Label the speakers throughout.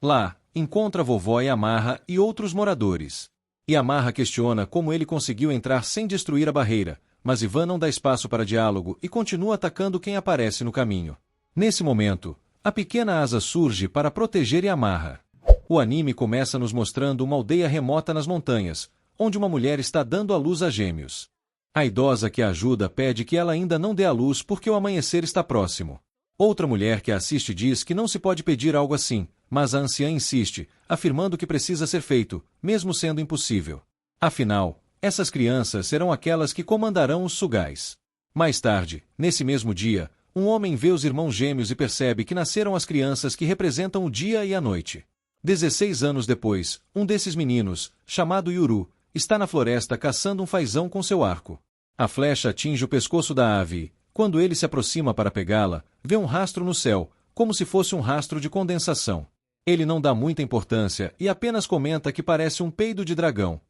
Speaker 1: Lá, encontra a vovó Yamarra e outros moradores. Yamarra questiona como ele conseguiu entrar sem destruir a barreira, mas Ivan não dá espaço para diálogo e continua atacando quem aparece no caminho. Nesse momento, a pequena Asa surge para proteger Yamarra. O anime começa nos mostrando uma aldeia remota nas montanhas, onde uma mulher está dando à luz a gêmeos. A idosa que a ajuda pede que ela ainda não dê à luz porque o amanhecer está próximo. Outra mulher que a assiste diz que não se pode pedir algo assim, mas a anciã insiste, afirmando que precisa ser feito, mesmo sendo impossível. Afinal, essas crianças serão aquelas que comandarão os Sugais. Mais tarde, nesse mesmo dia, um homem vê os irmãos gêmeos e percebe que nasceram as crianças que representam o dia e a noite. 16 anos depois, um desses meninos, chamado Yuru, está na floresta caçando um fazão com seu arco. A flecha atinge o pescoço da ave e, quando ele se aproxima para pegá-la, vê um rastro no céu, como se fosse um rastro de condensação. Ele não dá muita importância e apenas comenta que parece um peido de dragão.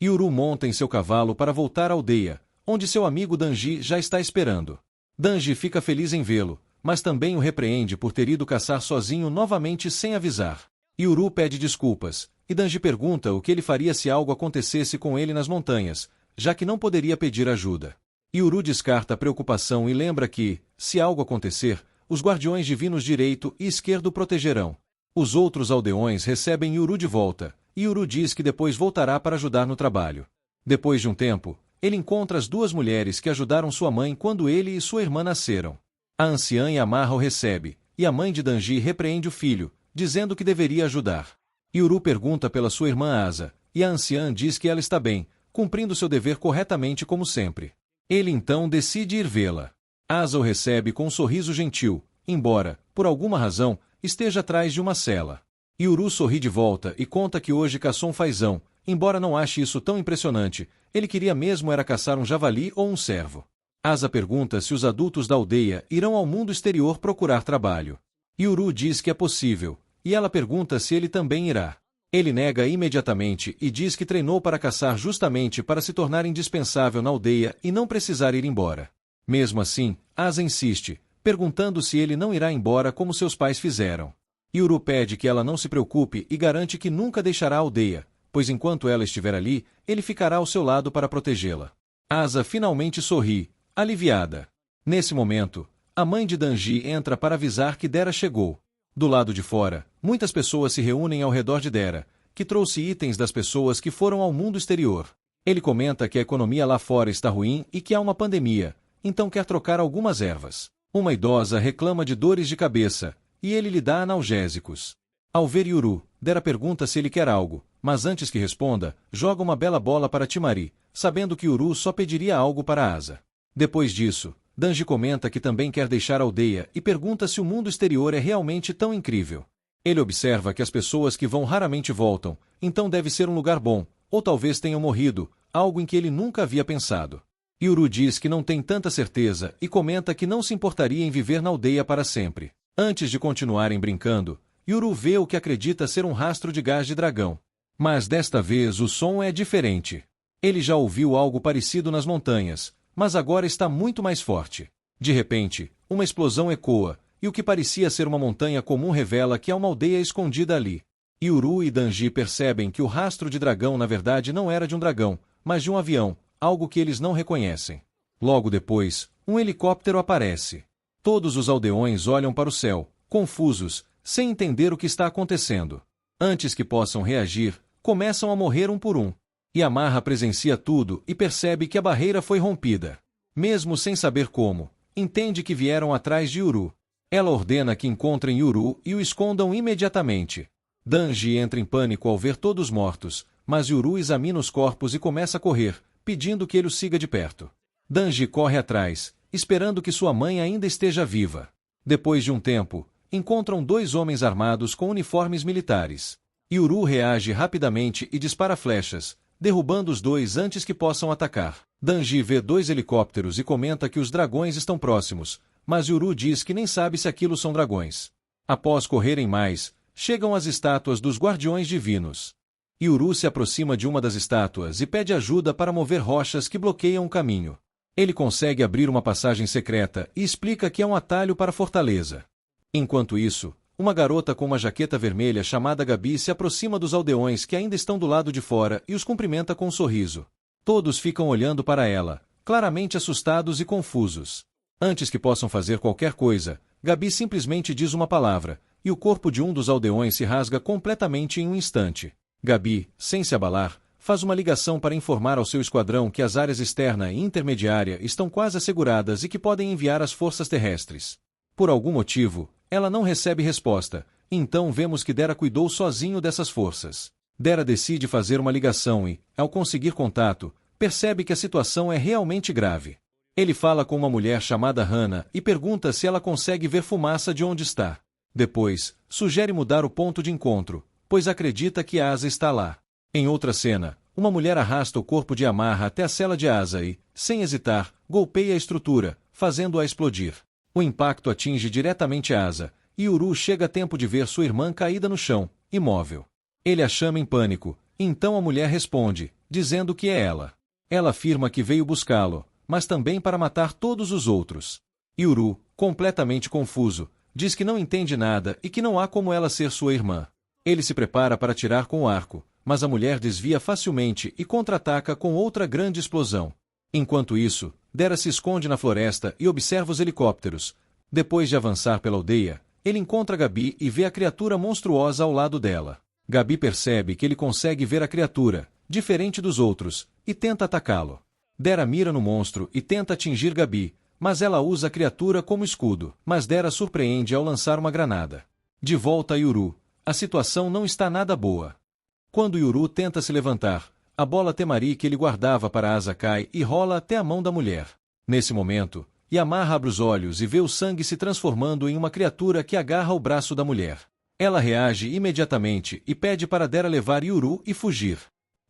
Speaker 1: Yuru monta em seu cavalo para voltar à aldeia, onde seu amigo Danji já está esperando. Danji fica feliz em vê-lo, mas também o repreende por ter ido caçar sozinho novamente sem avisar. Yuru pede desculpas, e Danji pergunta o que ele faria se algo acontecesse com ele nas montanhas, já que não poderia pedir ajuda. Yuru descarta a preocupação e lembra que, se algo acontecer, os guardiões divinos direito e esquerdo o protegerão. Os outros aldeões recebem Yuru de volta, e Yuru diz que depois voltará para ajudar no trabalho. Depois de um tempo, ele encontra as duas mulheres que ajudaram sua mãe quando ele e sua irmã nasceram. A anciã Yamarra o recebe, e a mãe de Danji repreende o filho, dizendo que deveria ajudar. Yuru pergunta pela sua irmã Asa, e a anciã diz que ela está bem, cumprindo seu dever corretamente como sempre. Ele então decide ir vê-la. Asa o recebe com um sorriso gentil, embora, por alguma razão, esteja atrás de uma cela. Yuru sorri de volta e conta que hoje caçou um fazão, embora não ache isso tão impressionante, ele queria mesmo era caçar um javali ou um cervo. Asa pergunta se os adultos da aldeia irão ao mundo exterior procurar trabalho. Yuru diz que é possível, e ela pergunta se ele também irá. Ele nega imediatamente e diz que treinou para caçar justamente para se tornar indispensável na aldeia e não precisar ir embora. Mesmo assim, Asa insiste, perguntando se ele não irá embora como seus pais fizeram. Yuru pede que ela não se preocupe e garante que nunca deixará a aldeia, pois enquanto ela estiver ali, ele ficará ao seu lado para protegê-la. Asa finalmente sorri, aliviada. Nesse momento, a mãe de Danji entra para avisar que Dera chegou. Do lado de fora, muitas pessoas se reúnem ao redor de Dera, que trouxe itens das pessoas que foram ao mundo exterior. Ele comenta que a economia lá fora está ruim e que há uma pandemia, então quer trocar algumas ervas. Uma idosa reclama de dores de cabeça, e ele lhe dá analgésicos. Ao ver Yuru, Dera pergunta se ele quer algo, mas antes que responda, joga uma bela bola para Timari, sabendo que Yuru só pediria algo para Asa. Depois disso, Danji comenta que também quer deixar a aldeia e pergunta se o mundo exterior é realmente tão incrível. Ele observa que as pessoas que vão raramente voltam, então deve ser um lugar bom, ou talvez tenham morrido, algo em que ele nunca havia pensado. Yuru diz que não tem tanta certeza e comenta que não se importaria em viver na aldeia para sempre. Antes de continuarem brincando, Yuru vê o que acredita ser um rastro de gás de dragão. Mas desta vez o som é diferente. Ele já ouviu algo parecido nas montanhas, mas agora está muito mais forte. De repente, uma explosão ecoa, e o que parecia ser uma montanha comum revela que há uma aldeia escondida ali. Yuru e Danji percebem que o rastro de dragão na verdade não era de um dragão, mas de um avião, algo que eles não reconhecem. Logo depois, um helicóptero aparece. Todos os aldeões olham para o céu, confusos, sem entender o que está acontecendo. Antes que possam reagir, começam a morrer um por um. Yamarra presencia tudo e percebe que a barreira foi rompida. Mesmo sem saber como, entende que vieram atrás de Yuru. Ela ordena que encontrem Yuru e o escondam imediatamente. Danji entra em pânico ao ver todos mortos, mas Yuru examina os corpos e começa a correr, pedindo que ele o siga de perto. Danji corre atrás, esperando que sua mãe ainda esteja viva. Depois de um tempo, encontram dois homens armados com uniformes militares. Yuru reage rapidamente e dispara flechas, derrubando os dois antes que possam atacar. Danji vê dois helicópteros e comenta que os dragões estão próximos, mas Yuru diz que nem sabe se aquilo são dragões. Após correrem mais, chegam as estátuas dos guardiões divinos. Yuru se aproxima de uma das estátuas e pede ajuda para mover rochas que bloqueiam o caminho. Ele consegue abrir uma passagem secreta e explica que é um atalho para a fortaleza. Enquanto isso, Uma garota com uma jaqueta vermelha chamada Gabi se aproxima dos aldeões que ainda estão do lado de fora e os cumprimenta com um sorriso. Todos ficam olhando para ela, claramente assustados e confusos. Antes que possam fazer qualquer coisa, Gabi simplesmente diz uma palavra, e o corpo de um dos aldeões se rasga completamente em um instante. Gabi, sem se abalar, faz uma ligação para informar ao seu esquadrão que as áreas externa e intermediária estão quase asseguradas e que podem enviar as forças terrestres. Por algum motivo, ela não recebe resposta, então vemos que Dera cuidou sozinho dessas forças. Dera decide fazer uma ligação e, ao conseguir contato, percebe que a situação é realmente grave. Ele fala com uma mulher chamada Hannah e pergunta se ela consegue ver fumaça de onde está. Depois, sugere mudar o ponto de encontro, pois acredita que Asa está lá. Em outra cena, uma mulher arrasta o corpo de Amarra até a cela de Asa e, sem hesitar, golpeia a estrutura, fazendo-a explodir. O impacto atinge diretamente Asa, e Uru chega a tempo de ver sua irmã caída no chão, imóvel. Ele a chama em pânico, e então a mulher responde, dizendo que é ela. Ela afirma que veio buscá-lo, mas também para matar todos os outros. E Uru, completamente confuso, diz que não entende nada e que não há como ela ser sua irmã. Ele se prepara para atirar com o arco, mas a mulher desvia facilmente e contra-ataca com outra grande explosão. Enquanto isso, Dera se esconde na floresta e observa os helicópteros. Depois de avançar pela aldeia, ele encontra Gabi e vê a criatura monstruosa ao lado dela. Gabi percebe que ele consegue ver a criatura, diferente dos outros, e tenta atacá-lo. Dera mira no monstro e tenta atingir Gabi, mas ela usa a criatura como escudo. Mas Dera surpreende ao lançar uma granada. De volta a Yuru, a situação não está nada boa. Quando Yuru tenta se levantar, a bola Temari que ele guardava para Asa cai e rola até a mão da mulher. Nesse momento, Yamarra abre os olhos e vê o sangue se transformando em uma criatura que agarra o braço da mulher. Ela reage imediatamente e pede para Dera levar Yuru e fugir.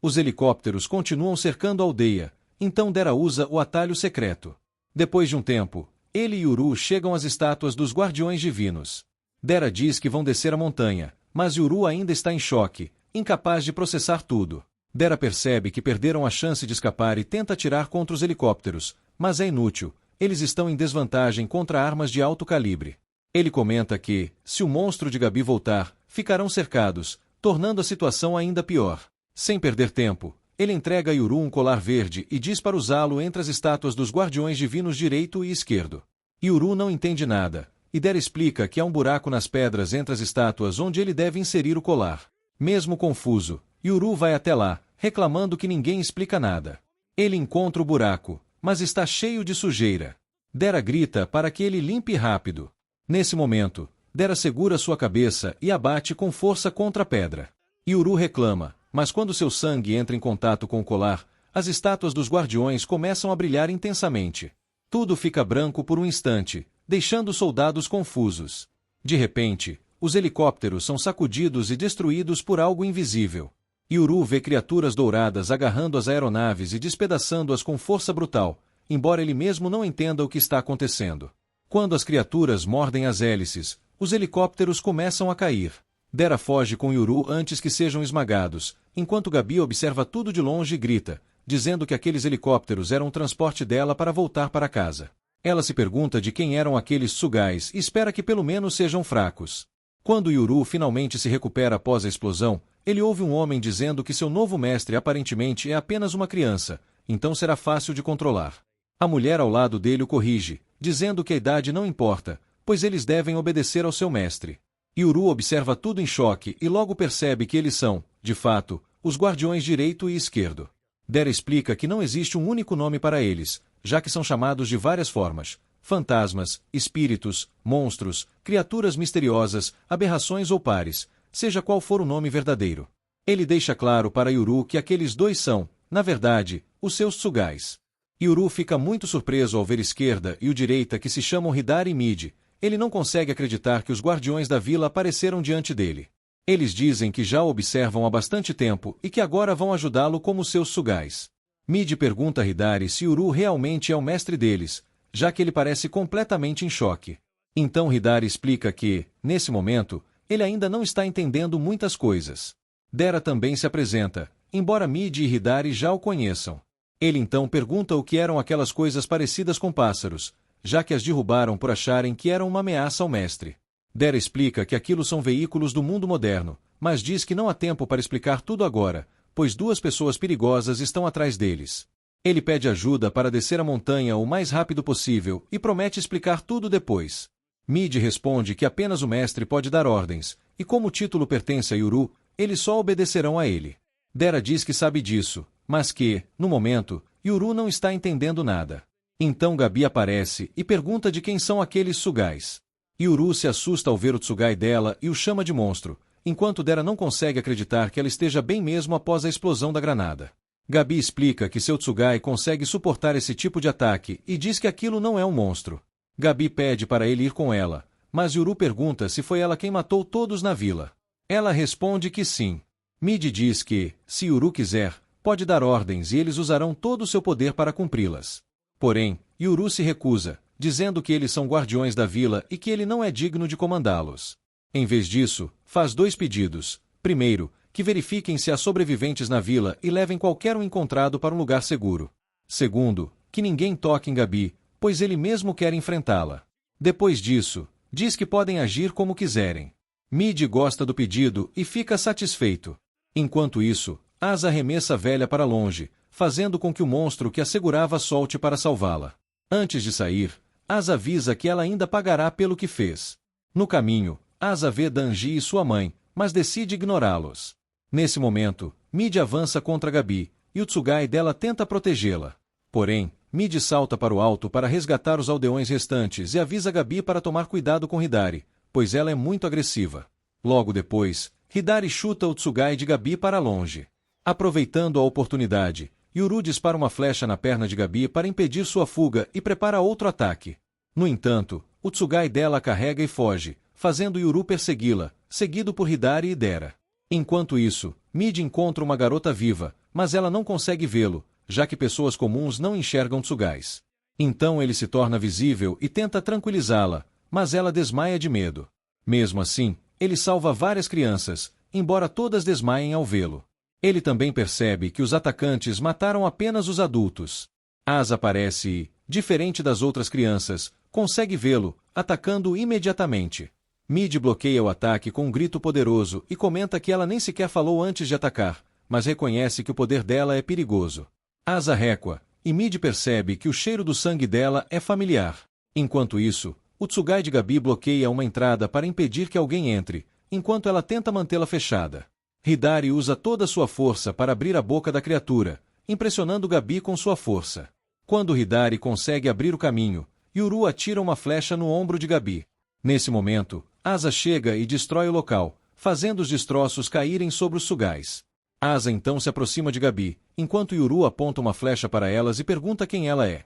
Speaker 1: Os helicópteros continuam cercando a aldeia, então Dera usa o atalho secreto. Depois de um tempo, ele e Yuru chegam às estátuas dos guardiões divinos. Dera diz que vão descer a montanha, mas Yuru ainda está em choque, incapaz de processar tudo. Dera percebe que perderam a chance de escapar e tenta atirar contra os helicópteros, mas é inútil, eles estão em desvantagem contra armas de alto calibre. Ele comenta que, se o monstro de Gabi voltar, ficarão cercados, tornando a situação ainda pior. Sem perder tempo, ele entrega a Yuru um colar verde e diz para usá-lo entre as estátuas dos guardiões divinos direito e esquerdo. Yuru não entende nada, e Dera explica que há um buraco nas pedras entre as estátuas onde ele deve inserir o colar. Mesmo confuso, Yuru vai até lá, reclamando que ninguém explica nada. Ele encontra o buraco, mas está cheio de sujeira. Dera grita para que ele limpe rápido. Nesse momento, Dera segura sua cabeça e a bate com força contra a pedra. Yuru reclama, mas quando seu sangue entra em contato com o colar, as estátuas dos guardiões começam a brilhar intensamente. Tudo fica branco por um instante, deixando os soldados confusos. De repente, os helicópteros são sacudidos e destruídos por algo invisível. Yuru vê criaturas douradas agarrando as aeronaves e despedaçando-as com força brutal, embora ele mesmo não entenda o que está acontecendo. Quando as criaturas mordem as hélices, os helicópteros começam a cair. Dera foge com Yuru antes que sejam esmagados, enquanto Gabi observa tudo de longe e grita, dizendo que aqueles helicópteros eram o transporte dela para voltar para casa. Ela se pergunta de quem eram aqueles sugais e espera que pelo menos sejam fracos. Quando Yuru finalmente se recupera após a explosão, ele ouve um homem dizendo que seu novo mestre aparentemente é apenas uma criança, então será fácil de controlar. A mulher ao lado dele o corrige, dizendo que a idade não importa, pois eles devem obedecer ao seu mestre. Yuru observa tudo em choque e logo percebe que eles são, de fato, os guardiões direito e esquerdo. Dera explica que não existe um único nome para eles, já que são chamados de várias formas: fantasmas, espíritos, monstros, criaturas misteriosas, aberrações ou pares, seja qual for o nome verdadeiro. Ele deixa claro para Yuru que aqueles dois são, na verdade, os seus sugais. Yuru fica muito surpreso ao ver esquerda e o direita que se chamam Hidari e Mid. Ele não consegue acreditar que os guardiões da vila apareceram diante dele. Eles dizem que já o observam há bastante tempo e que agora vão ajudá-lo como seus sugais. Mid pergunta a Hidari se Yuru realmente é o mestre deles, já que ele parece completamente em choque. Então Hidari explica que, nesse momento, ele ainda não está entendendo muitas coisas. Dera também se apresenta, embora Mid e Hidari já o conheçam. Ele então pergunta o que eram aquelas coisas parecidas com pássaros, já que as derrubaram por acharem que eram uma ameaça ao mestre. Dera explica que aquilo são veículos do mundo moderno, mas diz que não há tempo para explicar tudo agora, pois duas pessoas perigosas estão atrás deles. Ele pede ajuda para descer a montanha o mais rápido possível e promete explicar tudo depois. Mid responde que apenas o mestre pode dar ordens, e como o título pertence a Yuru, eles só obedecerão a ele. Dera diz que sabe disso, mas que, no momento, Yuru não está entendendo nada. Então Gabi aparece e pergunta de quem são aqueles Tsugais. Yuru se assusta ao ver o Tsugai dela e o chama de monstro, enquanto Dera não consegue acreditar que ela esteja bem mesmo após a explosão da granada. Gabi explica que seu Tsugai consegue suportar esse tipo de ataque e diz que aquilo não é um monstro. Gabi pede para ele ir com ela, mas Yuru pergunta se foi ela quem matou todos na vila. Ela responde que sim. Mid diz que, se Yuru quiser, pode dar ordens e eles usarão todo o seu poder para cumpri-las. Porém, Yuru se recusa, dizendo que eles são guardiões da vila e que ele não é digno de comandá-los. Em vez disso, faz dois pedidos. Primeiro, que verifiquem se há sobreviventes na vila e levem qualquer um encontrado para um lugar seguro. Segundo, que ninguém toque em Gabi, pois ele mesmo quer enfrentá-la. Depois disso, diz que podem agir como quiserem. Mid gosta do pedido e fica satisfeito. Enquanto isso, Asa arremessa a velha para longe, fazendo com que o monstro que a segurava solte para salvá-la. Antes de sair, Asa avisa que ela ainda pagará pelo que fez. No caminho, Asa vê Danji e sua mãe, mas decide ignorá-los. Nesse momento, Mid avança contra Gabi, e o Tsugai dela tenta protegê-la. Porém, Mid salta para o alto para resgatar os aldeões restantes e avisa Gabi para tomar cuidado com Hidari, pois ela é muito agressiva. Logo depois, Hidari chuta o Tsugai de Gabi para longe. Aproveitando a oportunidade, Yuru dispara uma flecha na perna de Gabi para impedir sua fuga e prepara outro ataque. No entanto, o Tsugai dela a carrega e foge, fazendo Yuru persegui-la, seguido por Hidari e Dera. Enquanto isso, Mid encontra uma garota viva, mas ela não consegue vê-lo, já que pessoas comuns não enxergam Tsugais. Então ele se torna visível e tenta tranquilizá-la, mas ela desmaia de medo. Mesmo assim, ele salva várias crianças, embora todas desmaiem ao vê-lo. Ele também percebe que os atacantes mataram apenas os adultos. Asa aparece e, diferente das outras crianças, consegue vê-lo, atacando-o imediatamente. Mid bloqueia o ataque com um grito poderoso e comenta que ela nem sequer falou antes de atacar, mas reconhece que o poder dela é perigoso. Asa recua, e Mid percebe que o cheiro do sangue dela é familiar. Enquanto isso, o Tsugai de Gabi bloqueia uma entrada para impedir que alguém entre, enquanto ela tenta mantê-la fechada. Hidari usa toda a sua força para abrir a boca da criatura, impressionando Gabi com sua força. Quando Hidari consegue abrir o caminho, Yuru atira uma flecha no ombro de Gabi. Nesse momento, Asa chega e destrói o local, fazendo os destroços caírem sobre os Tsugais. Asa então se aproxima de Gabi, enquanto Yuru aponta uma flecha para elas e pergunta quem ela é.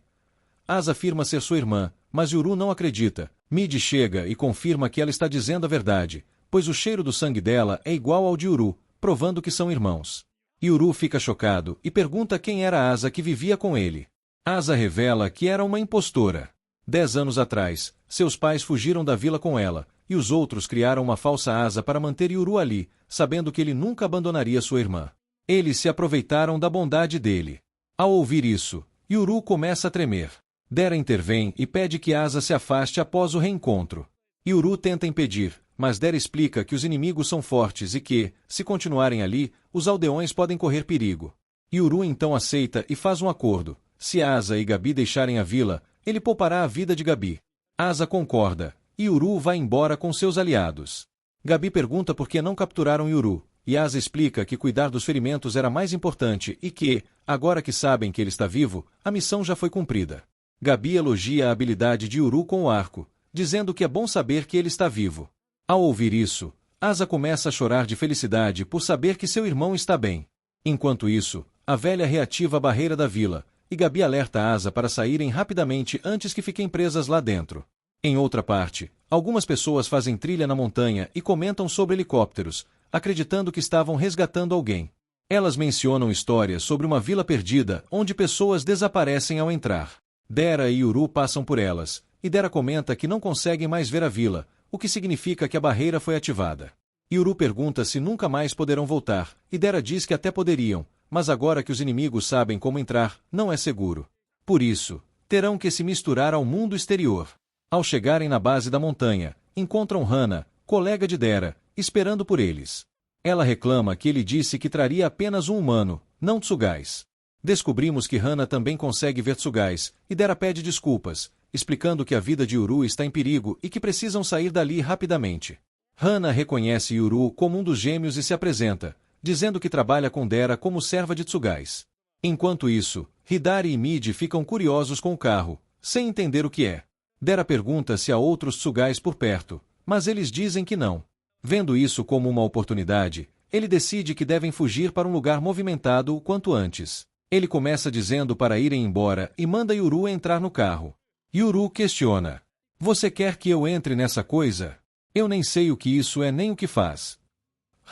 Speaker 1: Asa afirma ser sua irmã, mas Yuru não acredita. Mid chega e confirma que ela está dizendo a verdade, pois o cheiro do sangue dela é igual ao de Yuru, provando que são irmãos. Yuru fica chocado e pergunta quem era Asa que vivia com ele. Asa revela que era uma impostora. 10 anos atrás, seus pais fugiram da vila com ela, e os outros criaram uma falsa Asa para manter Yuru ali, sabendo que ele nunca abandonaria sua irmã. Eles se aproveitaram da bondade dele. Ao ouvir isso, Yuru começa a tremer. Dera intervém e pede que Asa se afaste após o reencontro. Yuru tenta impedir, mas Dera explica que os inimigos são fortes e que, se continuarem ali, os aldeões podem correr perigo. Yuru então aceita e faz um acordo. Se Asa e Gabi deixarem a vila, ele poupará a vida de Gabi. Asa concorda, e Yuru vai embora com seus aliados. Gabi pergunta por que não capturaram Yuru, e Asa explica que cuidar dos ferimentos era mais importante e que, agora que sabem que ele está vivo, a missão já foi cumprida. Gabi elogia a habilidade de Yuru com o arco, dizendo que é bom saber que ele está vivo. Ao ouvir isso, Asa começa a chorar de felicidade por saber que seu irmão está bem. Enquanto isso, a velha reativa a barreira da vila, e Gabi alerta Asa para saírem rapidamente antes que fiquem presas lá dentro. Em outra parte, algumas pessoas fazem trilha na montanha e comentam sobre helicópteros, acreditando que estavam resgatando alguém. Elas mencionam histórias sobre uma vila perdida onde pessoas desaparecem ao entrar. Dera e Yuru passam por elas, e Dera comenta que não conseguem mais ver a vila, o que significa que a barreira foi ativada. Yuru pergunta se nunca mais poderão voltar, e Dera diz que até poderiam, mas agora que os inimigos sabem como entrar, não é seguro. Por isso, terão que se misturar ao mundo exterior. Ao chegarem na base da montanha, encontram Hana, colega de Dera, esperando por eles. Ela reclama que ele disse que traria apenas um humano, não Tsugais. Descobrimos que Hana também consegue ver Tsugais, e Dera pede desculpas, explicando que a vida de Yuru está em perigo e que precisam sair dali rapidamente. Hana reconhece Yuru como um dos gêmeos e se apresenta, dizendo que trabalha com Dera como serva de Tsugais. Enquanto isso, Hidari e Midi ficam curiosos com o carro, sem entender o que é. Dera pergunta se há outros Tsugais por perto, mas eles dizem que não. Vendo isso como uma oportunidade, ele decide que devem fugir para um lugar movimentado o quanto antes. Ele começa dizendo para irem embora e manda Yuru entrar no carro. Yuru questiona: "Você quer que eu entre nessa coisa? Eu nem sei o que isso é nem o que faz."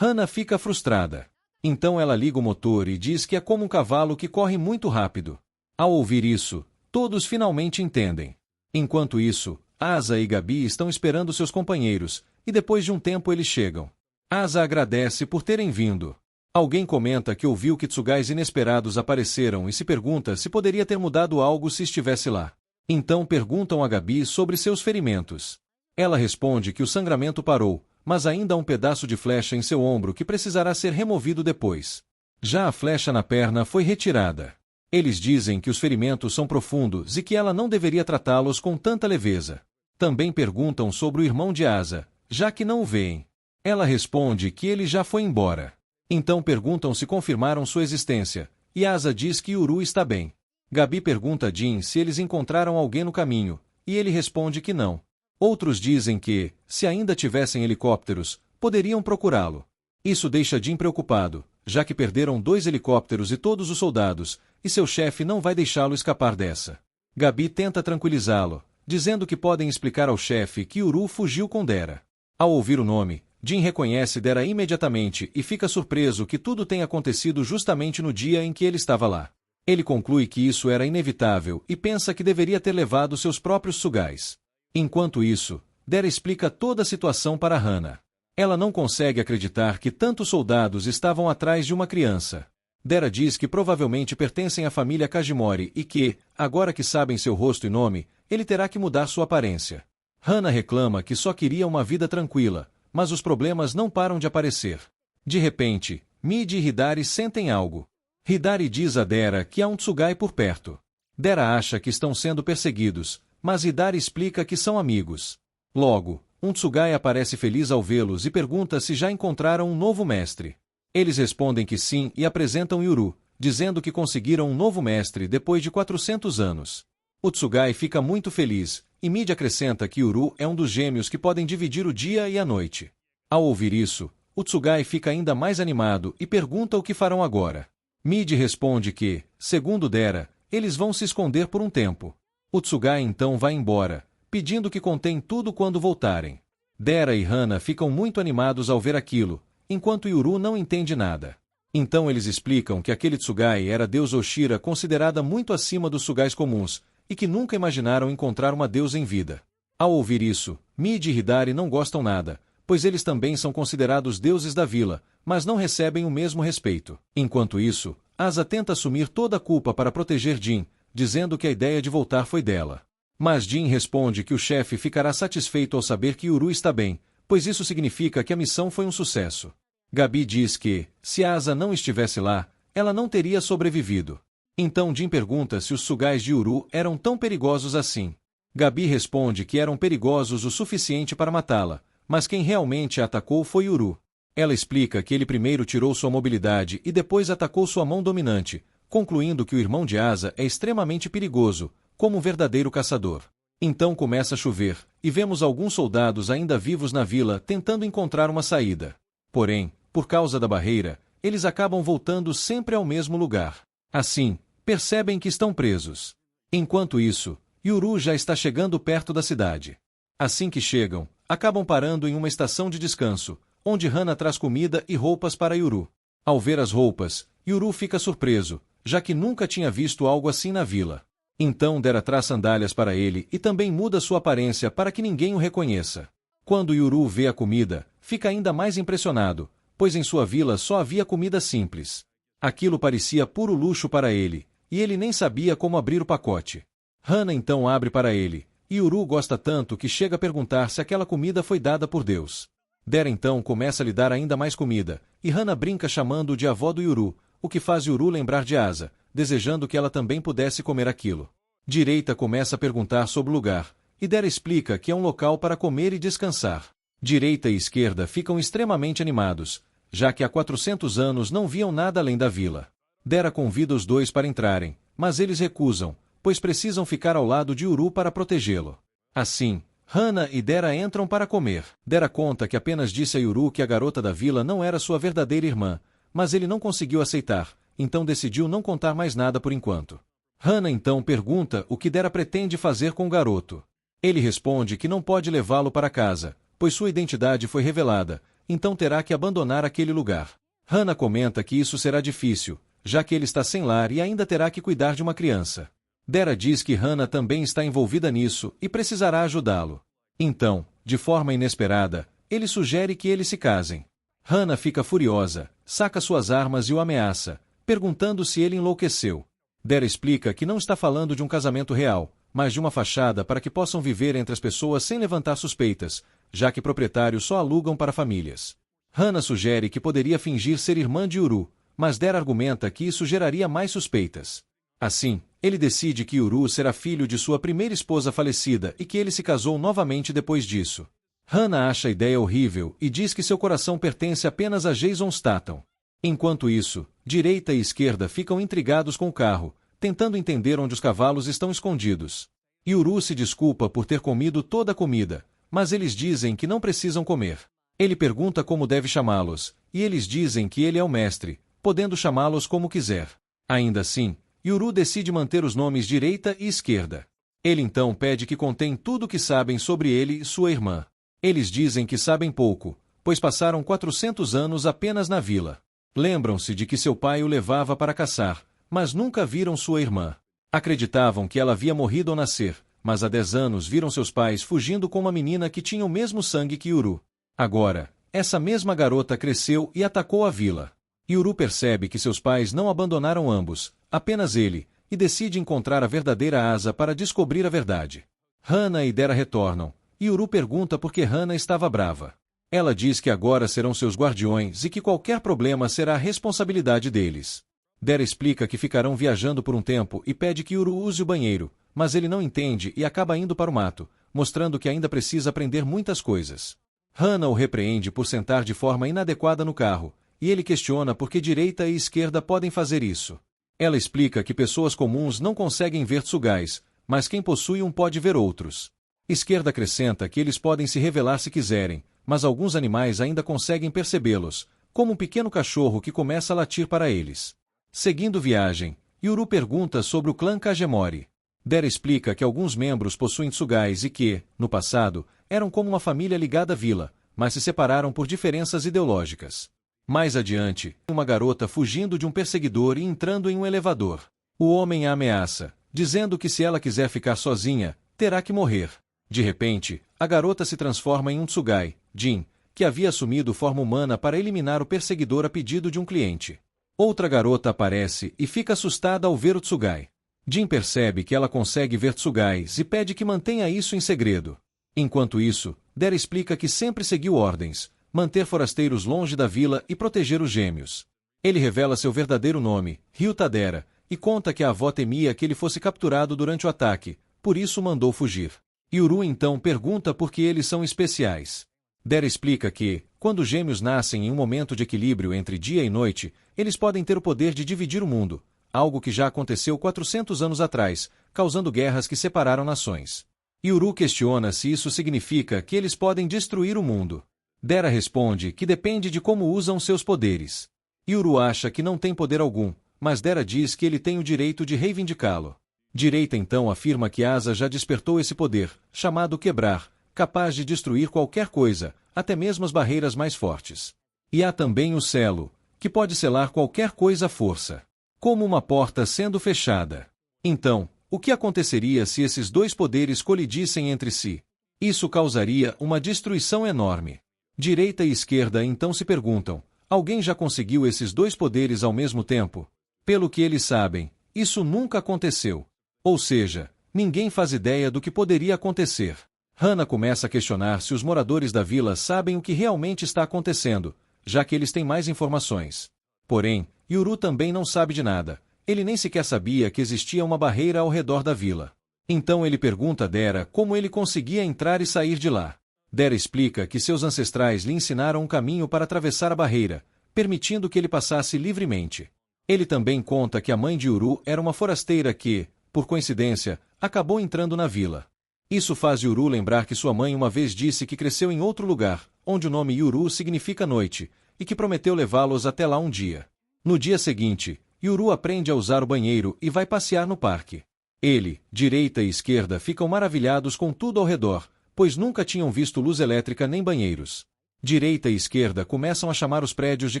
Speaker 1: Hana fica frustrada. Então ela liga o motor e diz que é como um cavalo que corre muito rápido. Ao ouvir isso, todos finalmente entendem. Enquanto isso, Asa e Gabi estão esperando seus companheiros, e depois de um tempo eles chegam. Asa agradece por terem vindo. Alguém comenta que ouviu que Tsugais inesperados apareceram e se pergunta se poderia ter mudado algo se estivesse lá. Então perguntam a Gabi sobre seus ferimentos. Ela responde que o sangramento parou, mas ainda há um pedaço de flecha em seu ombro que precisará ser removido depois. Já a flecha na perna foi retirada. Eles dizem que os ferimentos são profundos e que ela não deveria tratá-los com tanta leveza. Também perguntam sobre o irmão de Asa, já que não o veem. Ela responde que ele já foi embora. Então perguntam se confirmaram sua existência, e Asa diz que Yuru está bem. Gabi pergunta a Jin se eles encontraram alguém no caminho, e ele responde que não. Outros dizem que, se ainda tivessem helicópteros, poderiam procurá-lo. Isso deixa Jin preocupado, já que perderam 2 helicópteros e todos os soldados, e seu chefe não vai deixá-lo escapar dessa. Gabi tenta tranquilizá-lo, dizendo que podem explicar ao chefe que Yuru fugiu com Dera. Ao ouvir o nome, Jin reconhece Dera imediatamente e fica surpreso que tudo tenha acontecido justamente no dia em que ele estava lá. Ele conclui que isso era inevitável e pensa que deveria ter levado seus próprios Tsugais. Enquanto isso, Dera explica toda a situação para Hana. Ela não consegue acreditar que tantos soldados estavam atrás de uma criança. Dera diz que provavelmente pertencem à família Kajimori e que, agora que sabem seu rosto e nome, ele terá que mudar sua aparência. Hana reclama que só queria uma vida tranquila, mas os problemas não param de aparecer. De repente, Midi e Hidari sentem algo. Hidari diz a Dera que há um Tsugai por perto. Dera acha que estão sendo perseguidos, mas Hidari explica que são amigos. Logo, um Tsugai aparece feliz ao vê-los e pergunta se já encontraram um novo mestre. Eles respondem que sim e apresentam Yuru, dizendo que conseguiram um novo mestre depois de 400 anos. O Tsugai fica muito feliz, e Midi acrescenta que Yuru é um dos gêmeos que podem dividir o dia e a noite. Ao ouvir isso, o Tsugai fica ainda mais animado e pergunta o que farão agora. Midi responde que, segundo Dera, eles vão se esconder por um tempo. O Tsugai então vai embora, pedindo que contem tudo quando voltarem. Dera e Hana ficam muito animados ao ver aquilo, enquanto Yuru não entende nada. Então eles explicam que aquele Tsugai era a deusa Oshira considerada muito acima dos Tsugais comuns, e que nunca imaginaram encontrar uma deusa em vida. Ao ouvir isso, Midi e Hidari não gostam nada, pois eles também são considerados deuses da vila, mas não recebem o mesmo respeito. Enquanto isso, Asa tenta assumir toda a culpa para proteger Jin, dizendo que a ideia de voltar foi dela. Mas Jin responde que o chefe ficará satisfeito ao saber que Yuru está bem, pois isso significa que a missão foi um sucesso. Gabi diz que, se Asa não estivesse lá, ela não teria sobrevivido. Então Jin pergunta se os Tsugais de Yuru eram tão perigosos assim. Gabi responde que eram perigosos o suficiente para matá-la, mas quem realmente a atacou foi Yuru. Ela explica que ele primeiro tirou sua mobilidade e depois atacou sua mão dominante, concluindo que o irmão de Asa é extremamente perigoso, como um verdadeiro caçador. Então começa a chover, e vemos alguns soldados ainda vivos na vila tentando encontrar uma saída. Porém, por causa da barreira, eles acabam voltando sempre ao mesmo lugar. Assim, percebem que estão presos. Enquanto isso, Yuru já está chegando perto da cidade. Assim que chegam, acabam parando em uma estação de descanso, onde Hana traz comida e roupas para Yuru. Ao ver as roupas, Yuru fica surpreso, já que nunca tinha visto algo assim na vila. Então Dera traz sandálias para ele e também muda sua aparência para que ninguém o reconheça. Quando Yuru vê a comida, fica ainda mais impressionado, pois em sua vila só havia comida simples. Aquilo parecia puro luxo para ele, e ele nem sabia como abrir o pacote. Hana então abre para ele, E Uru gosta tanto que chega a perguntar se aquela comida foi dada por Deus. Dera então começa a lhe dar ainda mais comida, e Hana brinca chamando-o de avó do Uru, o que faz Uru lembrar de Asa, desejando que ela também pudesse comer aquilo. Direita começa a perguntar sobre o lugar, e Dera explica que é um local para comer e descansar. Direita e esquerda ficam extremamente animados, já que há 400 anos não viam nada além da vila. Dera convida os dois para entrarem, mas eles recusam, pois precisam ficar ao lado de Uru para protegê-lo. Assim, Hana e Dera entram para comer. Dera conta que apenas disse a Uru que a garota da vila não era sua verdadeira irmã, mas ele não conseguiu aceitar, então decidiu não contar mais nada por enquanto. Hana então pergunta o que Dera pretende fazer com o garoto. Ele responde que não pode levá-lo para casa, pois sua identidade foi revelada, então terá que abandonar aquele lugar. Hana comenta que isso será difícil, já que ele está sem lar e ainda terá que cuidar de uma criança. Dera diz que Hana também está envolvida nisso e precisará ajudá-lo. Então, de forma inesperada, ele sugere que eles se casem. Hana fica furiosa, saca suas armas e o ameaça, perguntando se ele enlouqueceu. Dera explica que não está falando de um casamento real, mas de uma fachada para que possam viver entre as pessoas sem levantar suspeitas, já que proprietários só alugam para famílias. Hana sugere que poderia fingir ser irmã de Uru, mas Dera argumenta que isso geraria mais suspeitas. Assim, ele decide que Uru será filho de sua primeira esposa falecida e que ele se casou novamente depois disso. Hana acha a ideia horrível e diz que seu coração pertence apenas a Jason Statham. Enquanto isso, direita e esquerda ficam intrigados com o carro, tentando entender onde os cavalos estão escondidos. E Uru se desculpa por ter comido toda a comida, mas eles dizem que não precisam comer. Ele pergunta como deve chamá-los, e eles dizem que ele é o mestre, podendo chamá-los como quiser. Ainda assim, Uru decide manter os nomes direita e esquerda. Ele então pede que contem tudo o que sabem sobre ele e sua irmã. Eles dizem que sabem pouco, pois passaram 400 anos apenas na vila. Lembram-se de que seu pai o levava para caçar, mas nunca viram sua irmã. Acreditavam que ela havia morrido ao nascer, mas há 10 anos viram seus pais fugindo com uma menina que tinha o mesmo sangue que Uru. Agora, essa mesma garota cresceu e atacou a vila. Uru percebe que seus pais não abandonaram ambos, apenas ele, e decide encontrar a verdadeira Asa para descobrir a verdade. Hana e Dera retornam, e Uru pergunta por que Hana estava brava. Ela diz que agora serão seus guardiões e que qualquer problema será a responsabilidade deles. Dera explica que ficarão viajando por um tempo e pede que Uru use o banheiro, mas ele não entende e acaba indo para o mato, mostrando que ainda precisa aprender muitas coisas. Hana o repreende por sentar de forma inadequada no carro, e ele questiona por que direita e esquerda podem fazer isso. Ela explica que pessoas comuns não conseguem ver tsugais, mas quem possui um pode ver outros. Esquerda acrescenta que eles podem se revelar se quiserem, mas alguns animais ainda conseguem percebê-los, como um pequeno cachorro que começa a latir para eles. Seguindo viagem, Uru pergunta sobre o clã Kagemori. Dera explica que alguns membros possuem tsugais e que, no passado, eram como uma família ligada à vila, mas se separaram por diferenças ideológicas. Mais adiante, uma garota fugindo de um perseguidor e entrando em um elevador. O homem a ameaça, dizendo que se ela quiser ficar sozinha, terá que morrer. De repente, a garota se transforma em um tsugai, Jin, que havia assumido forma humana para eliminar o perseguidor a pedido de um cliente. Outra garota aparece e fica assustada ao ver o tsugai. Jin percebe que ela consegue ver tsugais e pede que mantenha isso em segredo. Enquanto isso, Dera explica que sempre seguiu ordens, manter forasteiros longe da vila e proteger os gêmeos. Ele revela seu verdadeiro nome, Ryuta Dera, e conta que a avó temia que ele fosse capturado durante o ataque, por isso mandou fugir. Uru então pergunta por que eles são especiais. Dera explica que, quando os gêmeos nascem em um momento de equilíbrio entre dia e noite, eles podem ter o poder de dividir o mundo, algo que já aconteceu 400 anos atrás, causando guerras que separaram nações. Uru questiona se isso significa que eles podem destruir o mundo. Dera responde que depende de como usam seus poderes. Uru acha que não tem poder algum, mas Dera diz que ele tem o direito de reivindicá-lo. Direita então afirma que Asa já despertou esse poder, chamado Quebrar, capaz de destruir qualquer coisa, até mesmo as barreiras mais fortes. E há também o Selo, que pode selar qualquer coisa à força, como uma porta sendo fechada. Então, o que aconteceria se esses dois poderes colidissem entre si? Isso causaria uma destruição enorme. Direita e esquerda então se perguntam: alguém já conseguiu esses dois poderes ao mesmo tempo? Pelo que eles sabem, isso nunca aconteceu. Ou seja, Ninguém faz ideia do que poderia acontecer. Hana começa a questionar se os moradores da vila sabem o que realmente está acontecendo, já que eles têm mais informações. Porém, Yuru também não sabe de nada. Ele nem sequer sabia que existia uma barreira ao redor da vila. Então ele pergunta a Dera como ele conseguia entrar e sair de lá. Dera explica que seus ancestrais lhe ensinaram um caminho para atravessar a barreira, permitindo que ele passasse livremente. Ele também conta que a mãe de Yuru era uma forasteira que, por coincidência, acabou entrando na vila. Isso faz Yuru lembrar que sua mãe uma vez disse que cresceu em outro lugar, onde o nome Yuru significa noite, e que prometeu levá-los até lá um dia. No dia seguinte, Yuru aprende a usar o banheiro e vai passear no parque. Ele, direita e esquerda ficam maravilhados com tudo ao redor, pois nunca tinham visto luz elétrica nem banheiros. Direita e esquerda começam a chamar os prédios de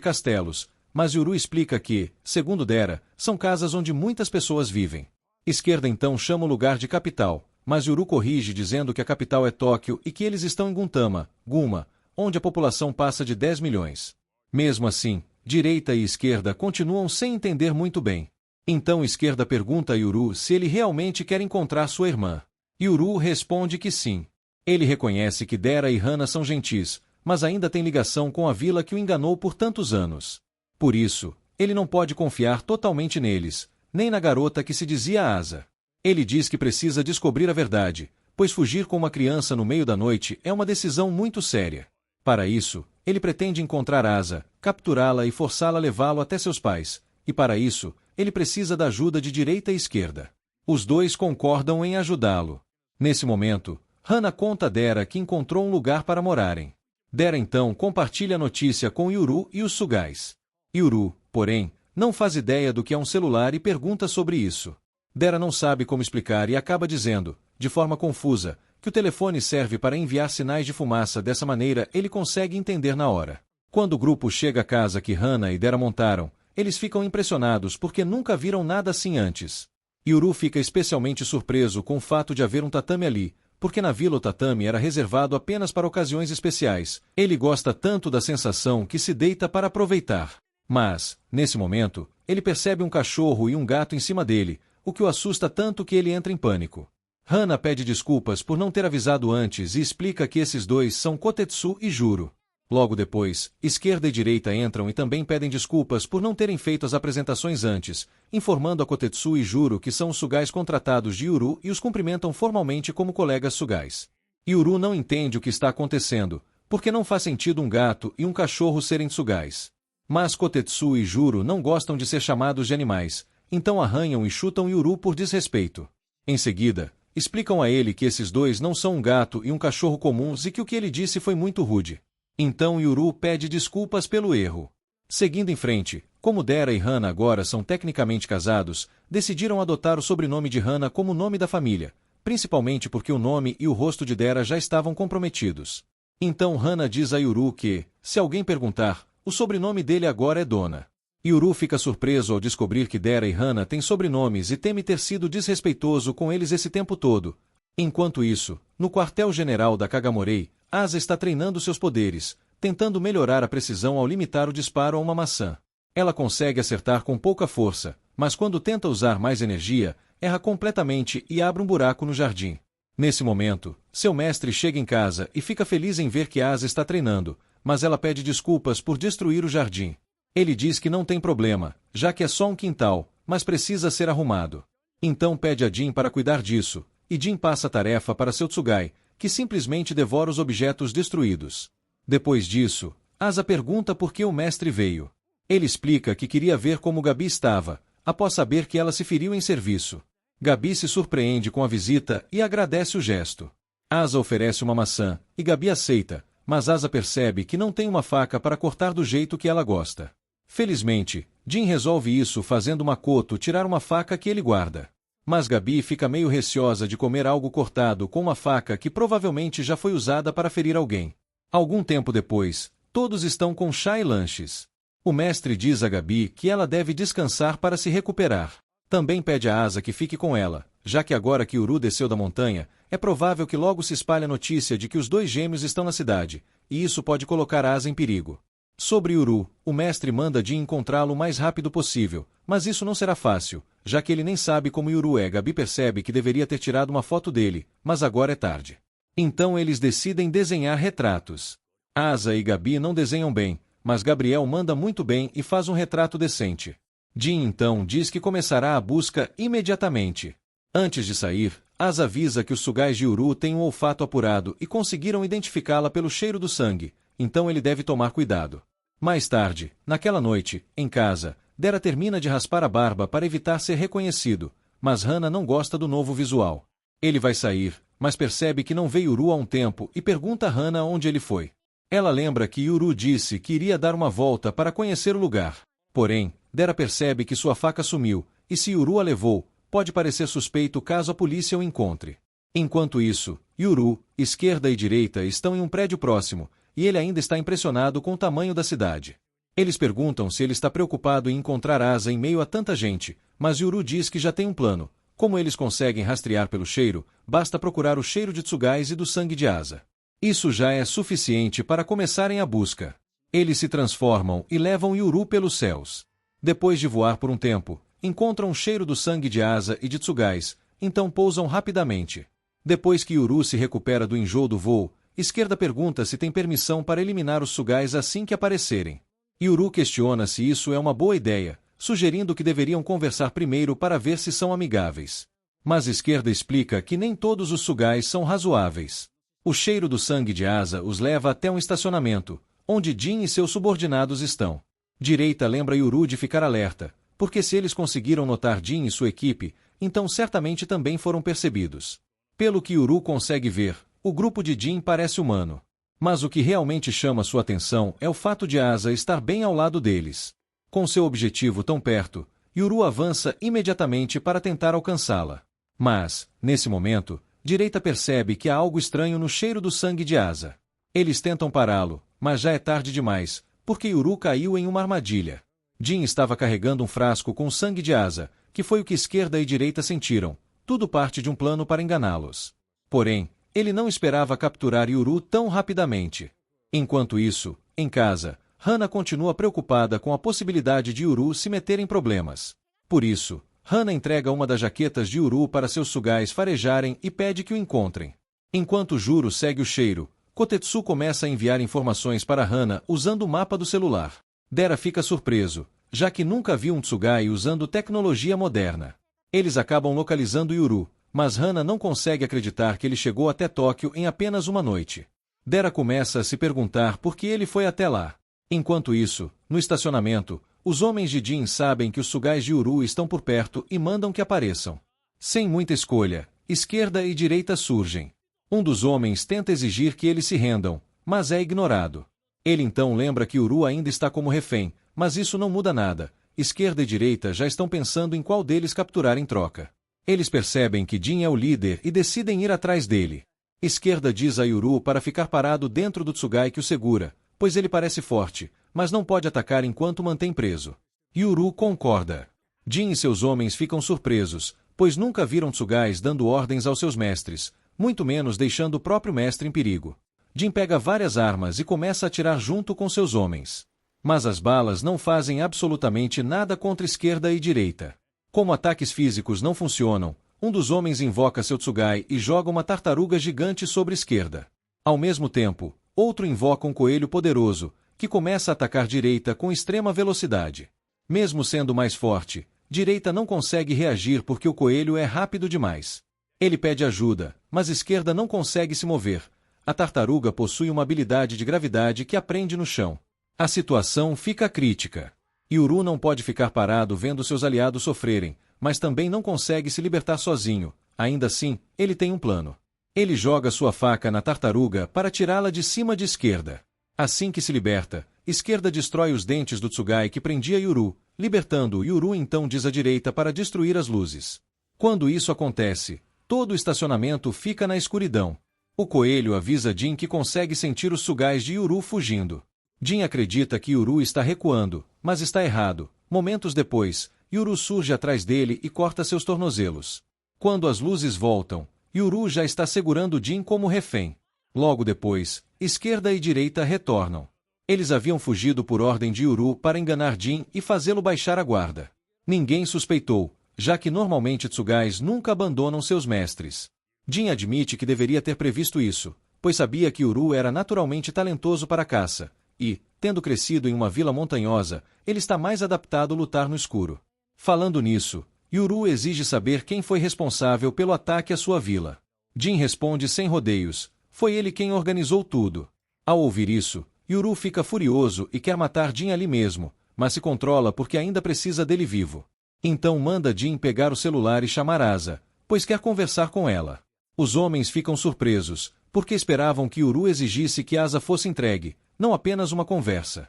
Speaker 1: castelos, mas Yuru explica que, segundo Dera, são casas onde muitas pessoas vivem. Esquerda então chama o lugar de capital, mas Yuru corrige dizendo que a capital é Tóquio e que eles estão em Gintama, Guma, onde a população passa de 10 milhões. Mesmo assim, direita e esquerda continuam sem entender muito bem. Então esquerda pergunta a Yuru se ele realmente quer encontrar sua irmã. Yuru responde que sim. Ele reconhece que Dera e Hana são gentis, mas ainda tem ligação com a vila que o enganou por tantos anos. Por isso, ele não pode confiar totalmente neles, nem na garota que se dizia Asa. Ele diz que precisa descobrir a verdade, pois fugir com uma criança no meio da noite é uma decisão muito séria. Para isso, ele pretende encontrar Asa, capturá-la e forçá-la a levá-lo até seus pais, e para isso, ele precisa da ajuda de direita e esquerda. Os dois concordam em ajudá-lo. Nesse momento, Hana conta a Dera que encontrou um lugar para morarem. Dera então compartilha a notícia com Yuru e os Sugais. Yuru, porém, não faz ideia do que é um celular e pergunta sobre isso. Dera não sabe como explicar e acaba dizendo, de forma confusa, que o telefone serve para enviar sinais de fumaça. Dessa maneira ele consegue entender na hora. Quando o grupo chega à casa que Hana e Dera montaram, eles ficam impressionados porque nunca viram nada assim antes. Yuru fica especialmente surpreso com o fato de haver um tatame ali, porque na vila o tatame era reservado apenas para ocasiões especiais. Ele gosta tanto da sensação que se deita para aproveitar. Mas, nesse momento, ele percebe um cachorro e um gato em cima dele, o que o assusta tanto que ele entra em pânico. Hana pede desculpas por não ter avisado antes e explica que esses dois são Kotetsu e Juro. Logo depois, esquerda e direita entram e também pedem desculpas por não terem feito as apresentações antes, informando a Kotetsu e Juro que são os Sugais contratados de Yuru e os cumprimentam formalmente como colegas Sugais. Yuru não entende o que está acontecendo, porque não faz sentido um gato e um cachorro serem Sugais. Mas Kotetsu e Juro não gostam de ser chamados de animais, então arranham e chutam Yuru por desrespeito. Em seguida, explicam a ele que esses dois não são um gato e um cachorro comuns e que o que ele disse foi muito rude. Então Yuru pede desculpas pelo erro. Seguindo em frente, como Dera e Hana agora são tecnicamente casados, decidiram adotar o sobrenome de Hana como nome da família, principalmente porque o nome e o rosto de Dera já estavam comprometidos. Então Hana diz a Yuru que, se alguém perguntar, o sobrenome dele agora é Dona. Yuru fica surpreso ao descobrir que Dera e Hana têm sobrenomes e teme ter sido desrespeitoso com eles esse tempo todo. Enquanto isso, no quartel-general da Kagamorei, Asa está treinando seus poderes, tentando melhorar a precisão ao limitar o disparo a uma maçã. Ela consegue acertar com pouca força, mas quando tenta usar mais energia, erra completamente e abre um buraco no jardim. Nesse momento, seu mestre chega em casa e fica feliz em ver que Asa está treinando, mas ela pede desculpas por destruir o jardim. Ele diz que não tem problema, já que é só um quintal, mas precisa ser arrumado. Então pede a Jin para cuidar disso, e Jin passa a tarefa para seu Tsugai, que simplesmente devora os objetos destruídos. Depois disso, Asa pergunta por que o mestre veio. Ele explica que queria ver como Gabi estava, após saber que ela se feriu em serviço. Gabi se surpreende com a visita e agradece o gesto. Asa oferece uma maçã, e Gabi aceita, mas Asa percebe que não tem uma faca para cortar do jeito que ela gosta. Felizmente, Jin resolve isso fazendo Makoto tirar uma faca que ele guarda. Mas Gabi fica meio receosa de comer algo cortado com uma faca que provavelmente já foi usada para ferir alguém. Algum tempo depois, todos estão com chá e lanches. O mestre diz a Gabi que ela deve descansar para se recuperar. Também pede a Asa que fique com ela, já que agora que Yuru desceu da montanha, é provável que logo se espalhe a notícia de que os dois gêmeos estão na cidade, e isso pode colocar Asa em perigo. Sobre Yuru, o mestre manda Jin encontrá-lo o mais rápido possível, mas isso não será fácil, já que ele nem sabe como Yuru é. Gabi percebe que deveria ter tirado uma foto dele, mas agora é tarde. Então eles decidem desenhar retratos. Asa e Gabi não desenham bem, mas Gabriel manda muito bem e faz um retrato decente. Jin então diz que começará a busca imediatamente. Antes de sair, Asa avisa que os sugais de Yuru têm um olfato apurado e conseguiram identificá-la pelo cheiro do sangue, então ele deve tomar cuidado. Mais tarde, naquela noite, em casa, Dera termina de raspar a barba para evitar ser reconhecido, mas Hana não gosta do novo visual. Ele vai sair, mas percebe que não vê Yuru há um tempo e pergunta a Hana onde ele foi. Ela lembra que Yuru disse que iria dar uma volta para conhecer o lugar. Porém, Dera percebe que sua faca sumiu, e se Yuru a levou, pode parecer suspeito caso a polícia o encontre. Enquanto isso, Yuru, esquerda e direita estão em um prédio próximo, e ele ainda está impressionado com o tamanho da cidade. Eles perguntam se ele está preocupado em encontrar Asa em meio a tanta gente, mas Yuru diz que já tem um plano. Como eles conseguem rastrear pelo cheiro, basta procurar o cheiro de Tsugais e do sangue de Asa. Isso já é suficiente para começarem a busca. Eles se transformam e levam Yuru pelos céus. Depois de voar por um tempo, encontram o cheiro do sangue de Asa e de Tsugais, então pousam rapidamente. Depois que Yuru se recupera do enjoo do voo, Esquerda pergunta se tem permissão para eliminar os sugais assim que aparecerem. Yuru questiona se isso é uma boa ideia, sugerindo que deveriam conversar primeiro para ver se são amigáveis. Mas Esquerda explica que nem todos os sugais são razoáveis. O cheiro do sangue de Asa os leva até um estacionamento, onde Jin e seus subordinados estão. Direita lembra Yuru de ficar alerta, porque se eles conseguiram notar Jin e sua equipe, então certamente também foram percebidos. Pelo que Yuru consegue ver, o grupo de Jin parece humano. Mas o que realmente chama sua atenção é o fato de Asa estar bem ao lado deles. Com seu objetivo tão perto, Yuru avança imediatamente para tentar alcançá-la. Mas, nesse momento, Direita percebe que há algo estranho no cheiro do sangue de Asa. Eles tentam pará-lo, mas já é tarde demais, porque Yuru caiu em uma armadilha. Jin estava carregando um frasco com sangue de Asa, que foi o que Esquerda e Direita sentiram, tudo parte de um plano para enganá-los. Porém, ele não esperava capturar Yuru tão rapidamente. Enquanto isso, em casa, Hana continua preocupada com a possibilidade de Yuru se meter em problemas. Por isso, Hana entrega uma das jaquetas de Yuru para seus sugais farejarem e pede que o encontrem. Enquanto Juro segue o cheiro, Kotetsu começa a enviar informações para Hana usando o mapa do celular. Dera fica surpreso, já que nunca viu um Tsugai usando tecnologia moderna. Eles acabam localizando Yuru, mas Hana não consegue acreditar que ele chegou até Tóquio em apenas uma noite. Dera começa a se perguntar por que ele foi até lá. Enquanto isso, no estacionamento, os homens de Jin sabem que os sugais de Yuru estão por perto e mandam que apareçam. Sem muita escolha, Esquerda e Direita surgem. Um dos homens tenta exigir que eles se rendam, mas é ignorado. Ele então lembra que Yuru ainda está como refém, mas isso não muda nada. Esquerda e Direita já estão pensando em qual deles capturar em troca. Eles percebem que Jin é o líder e decidem ir atrás dele. Esquerda diz a Yuru para ficar parado dentro do Tsugai que o segura, pois ele parece forte, mas não pode atacar enquanto mantém preso. Yuru concorda. Jin e seus homens ficam surpresos, pois nunca viram Tsugais dando ordens aos seus mestres, muito menos deixando o próprio mestre em perigo. Jin pega várias armas e começa a atirar junto com seus homens. Mas as balas não fazem absolutamente nada contra Esquerda e Direita. Como ataques físicos não funcionam, um dos homens invoca seu Tsugai e joga uma tartaruga gigante sobre Esquerda. Ao mesmo tempo, outro invoca um coelho poderoso, que começa a atacar Direita com extrema velocidade. Mesmo sendo mais forte, Direita não consegue reagir porque o coelho é rápido demais. Ele pede ajuda, mas Esquerda não consegue se mover. A tartaruga possui uma habilidade de gravidade que a prende no chão. A situação fica crítica. Yuru não pode ficar parado vendo seus aliados sofrerem, mas também não consegue se libertar sozinho. Ainda assim, ele tem um plano. Ele joga sua faca na tartaruga para tirá-la de cima de Esquerda. Assim que se liberta, Esquerda destrói os dentes do Tsugai que prendia Yuru, libertando Yuru então diz à Direita para destruir as luzes. Quando isso acontece, todo o estacionamento fica na escuridão. O coelho avisa Jin que consegue sentir os Tsugais de Yuru fugindo. Jin acredita que Yuru está recuando, mas está errado. Momentos depois, Yuru surge atrás dele e corta seus tornozelos. Quando as luzes voltam, Yuru já está segurando Jin como refém. Logo depois, Esquerda e Direita retornam. Eles haviam fugido por ordem de Yuru para enganar Jin e fazê-lo baixar a guarda. Ninguém suspeitou, já que normalmente Tsugais nunca abandonam seus mestres. Jin admite que deveria ter previsto isso, pois sabia que Yuru era naturalmente talentoso para a caça, e, tendo crescido em uma vila montanhosa, ele está mais adaptado a lutar no escuro. Falando nisso, Yuru exige saber quem foi responsável pelo ataque à sua vila. Jin responde sem rodeios, foi ele quem organizou tudo. Ao ouvir isso, Yuru fica furioso e quer matar Jin ali mesmo, mas se controla porque ainda precisa dele vivo. Então manda Jin pegar o celular e chamar Asa, pois quer conversar com ela. Os homens ficam surpresos, porque esperavam que Yuru exigisse que Asa fosse entregue, não apenas uma conversa.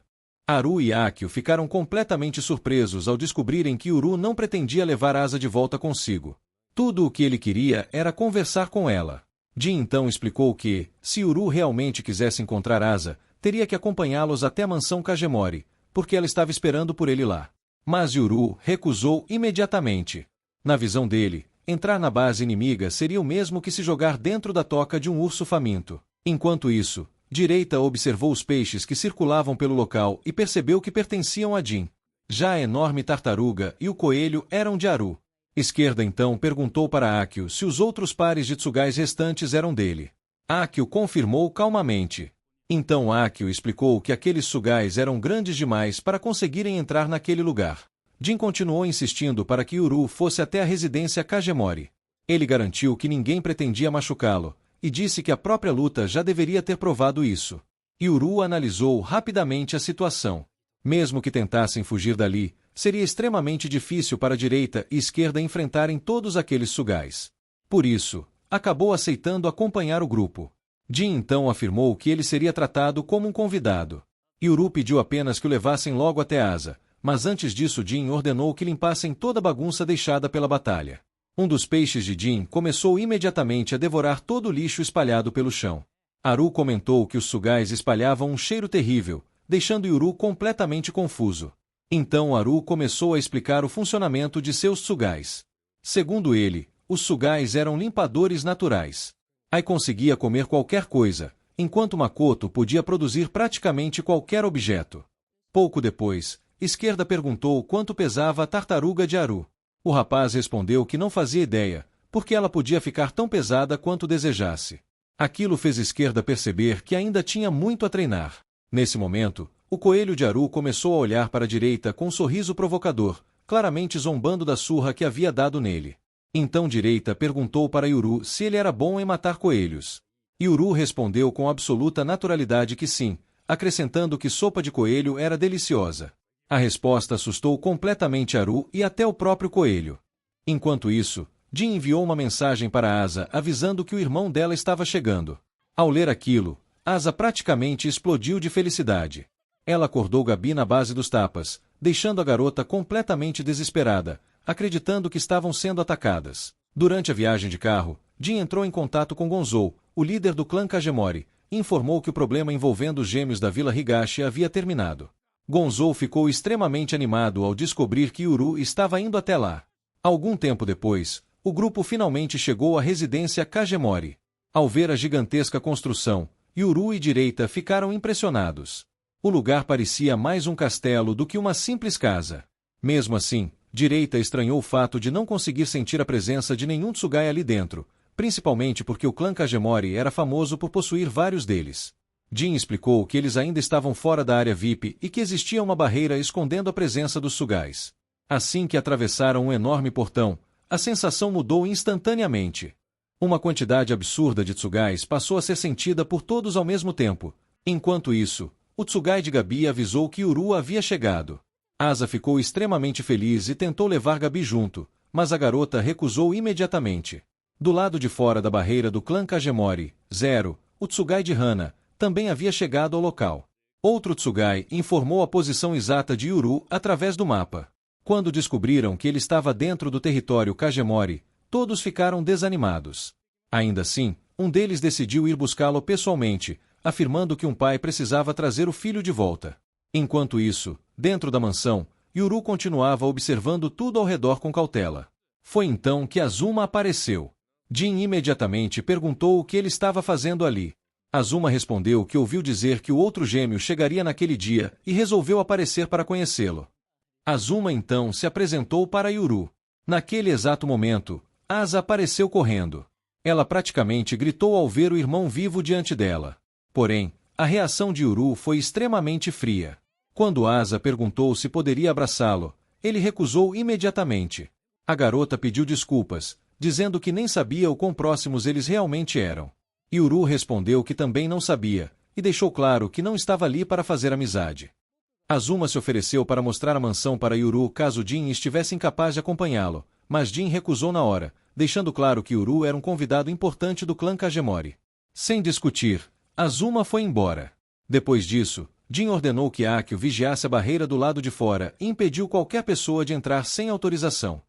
Speaker 1: Haru e Akio ficaram completamente surpresos ao descobrirem que Yuru não pretendia levar Asa de volta consigo. Tudo o que ele queria era conversar com ela. Jin então explicou que, se Yuru realmente quisesse encontrar Asa, teria que acompanhá-los até a mansão Kagemori, porque ela estava esperando por ele lá. Mas Yuru recusou imediatamente. Na visão dele, entrar na base inimiga seria o mesmo que se jogar dentro da toca de um urso faminto. Enquanto isso, Direita observou os peixes que circulavam pelo local e percebeu que pertenciam a Jin. Já a enorme tartaruga e o coelho eram de Haru. Esquerda então perguntou para Akio se os outros pares de Tsugais restantes eram dele. Akio confirmou calmamente. Então Akio explicou que aqueles Tsugais eram grandes demais para conseguirem entrar naquele lugar. Jin continuou insistindo para que Yuru fosse até a residência Kagemori. Ele garantiu que ninguém pretendia machucá-lo, e disse que a própria luta já deveria ter provado isso. Yuru analisou rapidamente a situação. Mesmo que tentassem fugir dali, seria extremamente difícil para a direita e esquerda enfrentarem todos aqueles Tsugais. Por isso, acabou aceitando acompanhar o grupo. Jin então afirmou que ele seria tratado como um convidado. Yuru pediu apenas que o levassem logo até Asa, mas antes disso Jin ordenou que limpassem toda a bagunça deixada pela batalha. Um dos peixes de Jin começou imediatamente a devorar todo o lixo espalhado pelo chão. Haru comentou que os Tsugais espalhavam um cheiro terrível, deixando Yuru completamente confuso. Então Haru começou a explicar o funcionamento de seus Tsugais. Segundo ele, os Tsugais eram limpadores naturais. Ai conseguia comer qualquer coisa, enquanto Makoto podia produzir praticamente qualquer objeto. Pouco depois, Esquerda perguntou quanto pesava a tartaruga de Haru. O rapaz respondeu que não fazia ideia, porque ela podia ficar tão pesada quanto desejasse. Aquilo fez Esquerda perceber que ainda tinha muito a treinar. Nesse momento, o coelho de Haru começou a olhar para a direita com um sorriso provocador, claramente zombando da surra que havia dado nele. Então Direita perguntou para Yuru se ele era bom em matar coelhos. Yuru respondeu com absoluta naturalidade que sim, acrescentando que sopa de coelho era deliciosa. A resposta assustou completamente Haru e até o próprio coelho. Enquanto isso, Jin enviou uma mensagem para Asa avisando que o irmão dela estava chegando. Ao ler aquilo, Asa praticamente explodiu de felicidade. Ela acordou Gabi na base dos tapas, deixando a garota completamente desesperada, acreditando que estavam sendo atacadas. Durante a viagem de carro, Jin entrou em contato com Gonzou, o líder do clã Kagemori, e informou que o problema envolvendo os gêmeos da Vila Higashi havia terminado. Gonzou ficou extremamente animado ao descobrir que Yuru estava indo até lá. Algum tempo depois, o grupo finalmente chegou à residência Kagemori. Ao ver a gigantesca construção, Yuru e Direita ficaram impressionados. O lugar parecia mais um castelo do que uma simples casa. Mesmo assim, Direita estranhou o fato de não conseguir sentir a presença de nenhum Tsugai ali dentro, principalmente porque o clã Kagemori era famoso por possuir vários deles. Jin explicou que eles ainda estavam fora da área VIP e que existia uma barreira escondendo a presença dos Tsugais. Assim que atravessaram um enorme portão, a sensação mudou instantaneamente. Uma quantidade absurda de Tsugais passou a ser sentida por todos ao mesmo tempo. Enquanto isso, o Tsugai de Gabi avisou que Yuru havia chegado. Asa ficou extremamente feliz e tentou levar Gabi junto, mas a garota recusou imediatamente. Do lado de fora da barreira do clã Kagemori, Zero, o Tsugai de Hana, também havia chegado ao local. Outro Tsugai informou a posição exata de Yuru através do mapa. Quando descobriram que ele estava dentro do território Kagemori, todos ficaram desanimados. Ainda assim, um deles decidiu ir buscá-lo pessoalmente, afirmando que um pai precisava trazer o filho de volta. Enquanto isso, dentro da mansão, Yuru continuava observando tudo ao redor com cautela. Foi então que Azuma apareceu. Jin imediatamente perguntou o que ele estava fazendo ali. Azuma respondeu que ouviu dizer que o outro gêmeo chegaria naquele dia e resolveu aparecer para conhecê-lo. Azuma então se apresentou para Yuru. Naquele exato momento, Asa apareceu correndo. Ela praticamente gritou ao ver o irmão vivo diante dela. Porém, a reação de Yuru foi extremamente fria. Quando Asa perguntou se poderia abraçá-lo, ele recusou imediatamente. A garota pediu desculpas, dizendo que nem sabia o quão próximos eles realmente eram. Yuru respondeu que também não sabia, e deixou claro que não estava ali para fazer amizade. Azuma se ofereceu para mostrar a mansão para Yuru caso Jin estivesse incapaz de acompanhá-lo, mas Jin recusou na hora, deixando claro que Yuru era um convidado importante do clã Kagemori. Sem discutir, Azuma foi embora. Depois disso, Jin ordenou que Akio vigiasse a barreira do lado de fora e impediu qualquer pessoa de entrar sem autorização.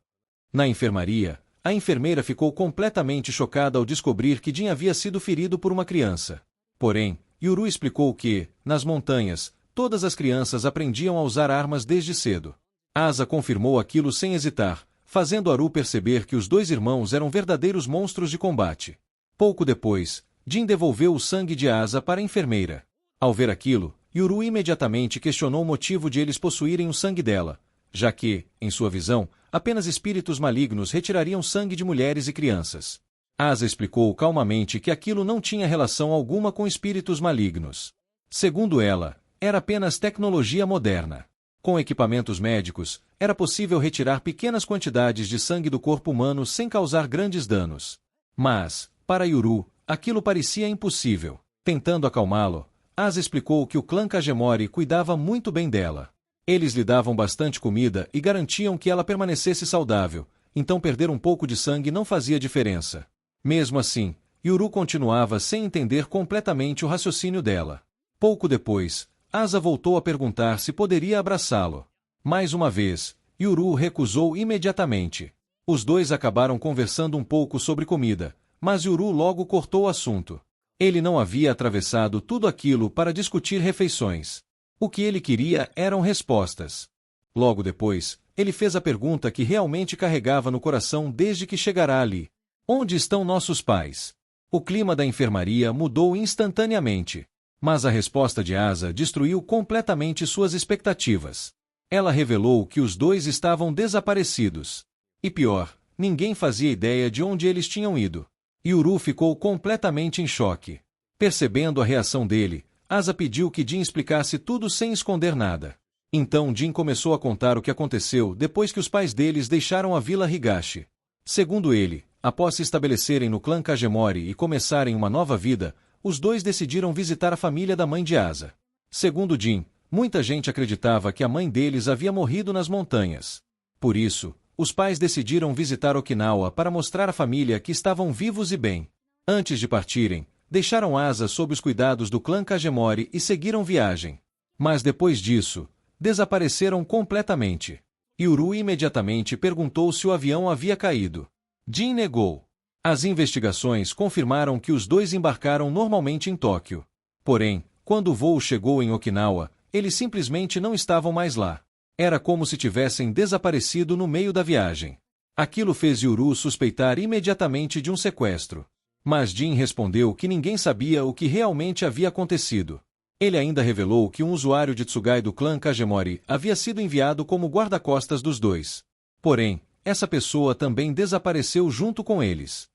Speaker 1: Na enfermaria, a enfermeira ficou completamente chocada ao descobrir que Jin havia sido ferido por uma criança. Porém, Yuru explicou que, nas montanhas, todas as crianças aprendiam a usar armas desde cedo. Asa confirmou aquilo sem hesitar, fazendo Aru perceber que os dois irmãos eram verdadeiros monstros de combate. Pouco depois, Jin devolveu o sangue de Asa para a enfermeira. Ao ver aquilo, Yuru imediatamente questionou o motivo de eles possuírem o sangue dela, já que, em sua visão, apenas espíritos malignos retirariam sangue de mulheres e crianças. Asa explicou calmamente que aquilo não tinha relação alguma com espíritos malignos. Segundo ela, era apenas tecnologia moderna. Com equipamentos médicos, era possível retirar pequenas quantidades de sangue do corpo humano sem causar grandes danos. Mas, para Yuru, aquilo parecia impossível. Tentando acalmá-lo, Asa explicou que o clã Kagemori cuidava muito bem dela. Eles lhe davam bastante comida e garantiam que ela permanecesse saudável, então perder um pouco de sangue não fazia diferença. Mesmo assim, Yuru continuava sem entender completamente o raciocínio dela. Pouco depois, Asa voltou a perguntar se poderia abraçá-lo. Mais uma vez, Yuru recusou imediatamente. Os dois acabaram conversando um pouco sobre comida, mas Yuru logo cortou o assunto. Ele não havia atravessado tudo aquilo para discutir refeições. O que ele queria eram respostas. Logo depois, ele fez a pergunta que realmente carregava no coração desde que chegara ali. Onde estão nossos pais? O clima da enfermaria mudou instantaneamente. Mas a resposta de Asa destruiu completamente suas expectativas. Ela revelou que os dois estavam desaparecidos. E pior, ninguém fazia ideia de onde eles tinham ido. Yuru ficou completamente em choque. Percebendo a reação dele, Asa pediu que Jin explicasse tudo sem esconder nada. Então Jin começou a contar o que aconteceu depois que os pais deles deixaram a vila Higashi. Segundo ele, após se estabelecerem no clã Kagemori e começarem uma nova vida, os dois decidiram visitar a família da mãe de Asa. Segundo Jin, muita gente acreditava que a mãe deles havia morrido nas montanhas. Por isso, os pais decidiram visitar Okinawa para mostrar à família que estavam vivos e bem. Antes de partirem, deixaram Asa sob os cuidados do clã Kagemori e seguiram viagem. Mas depois disso, desapareceram completamente. Yuru imediatamente perguntou se o avião havia caído. Jin negou. As investigações confirmaram que os dois embarcaram normalmente em Tóquio. Porém, quando o voo chegou em Okinawa, eles simplesmente não estavam mais lá. Era como se tivessem desaparecido no meio da viagem. Aquilo fez Yuru suspeitar imediatamente de um sequestro. Mas Jin respondeu que ninguém sabia o que realmente havia acontecido. Ele ainda revelou que um usuário de Tsugai do clã Kagemori havia sido enviado como guarda-costas dos dois. Porém, essa pessoa também desapareceu junto com eles.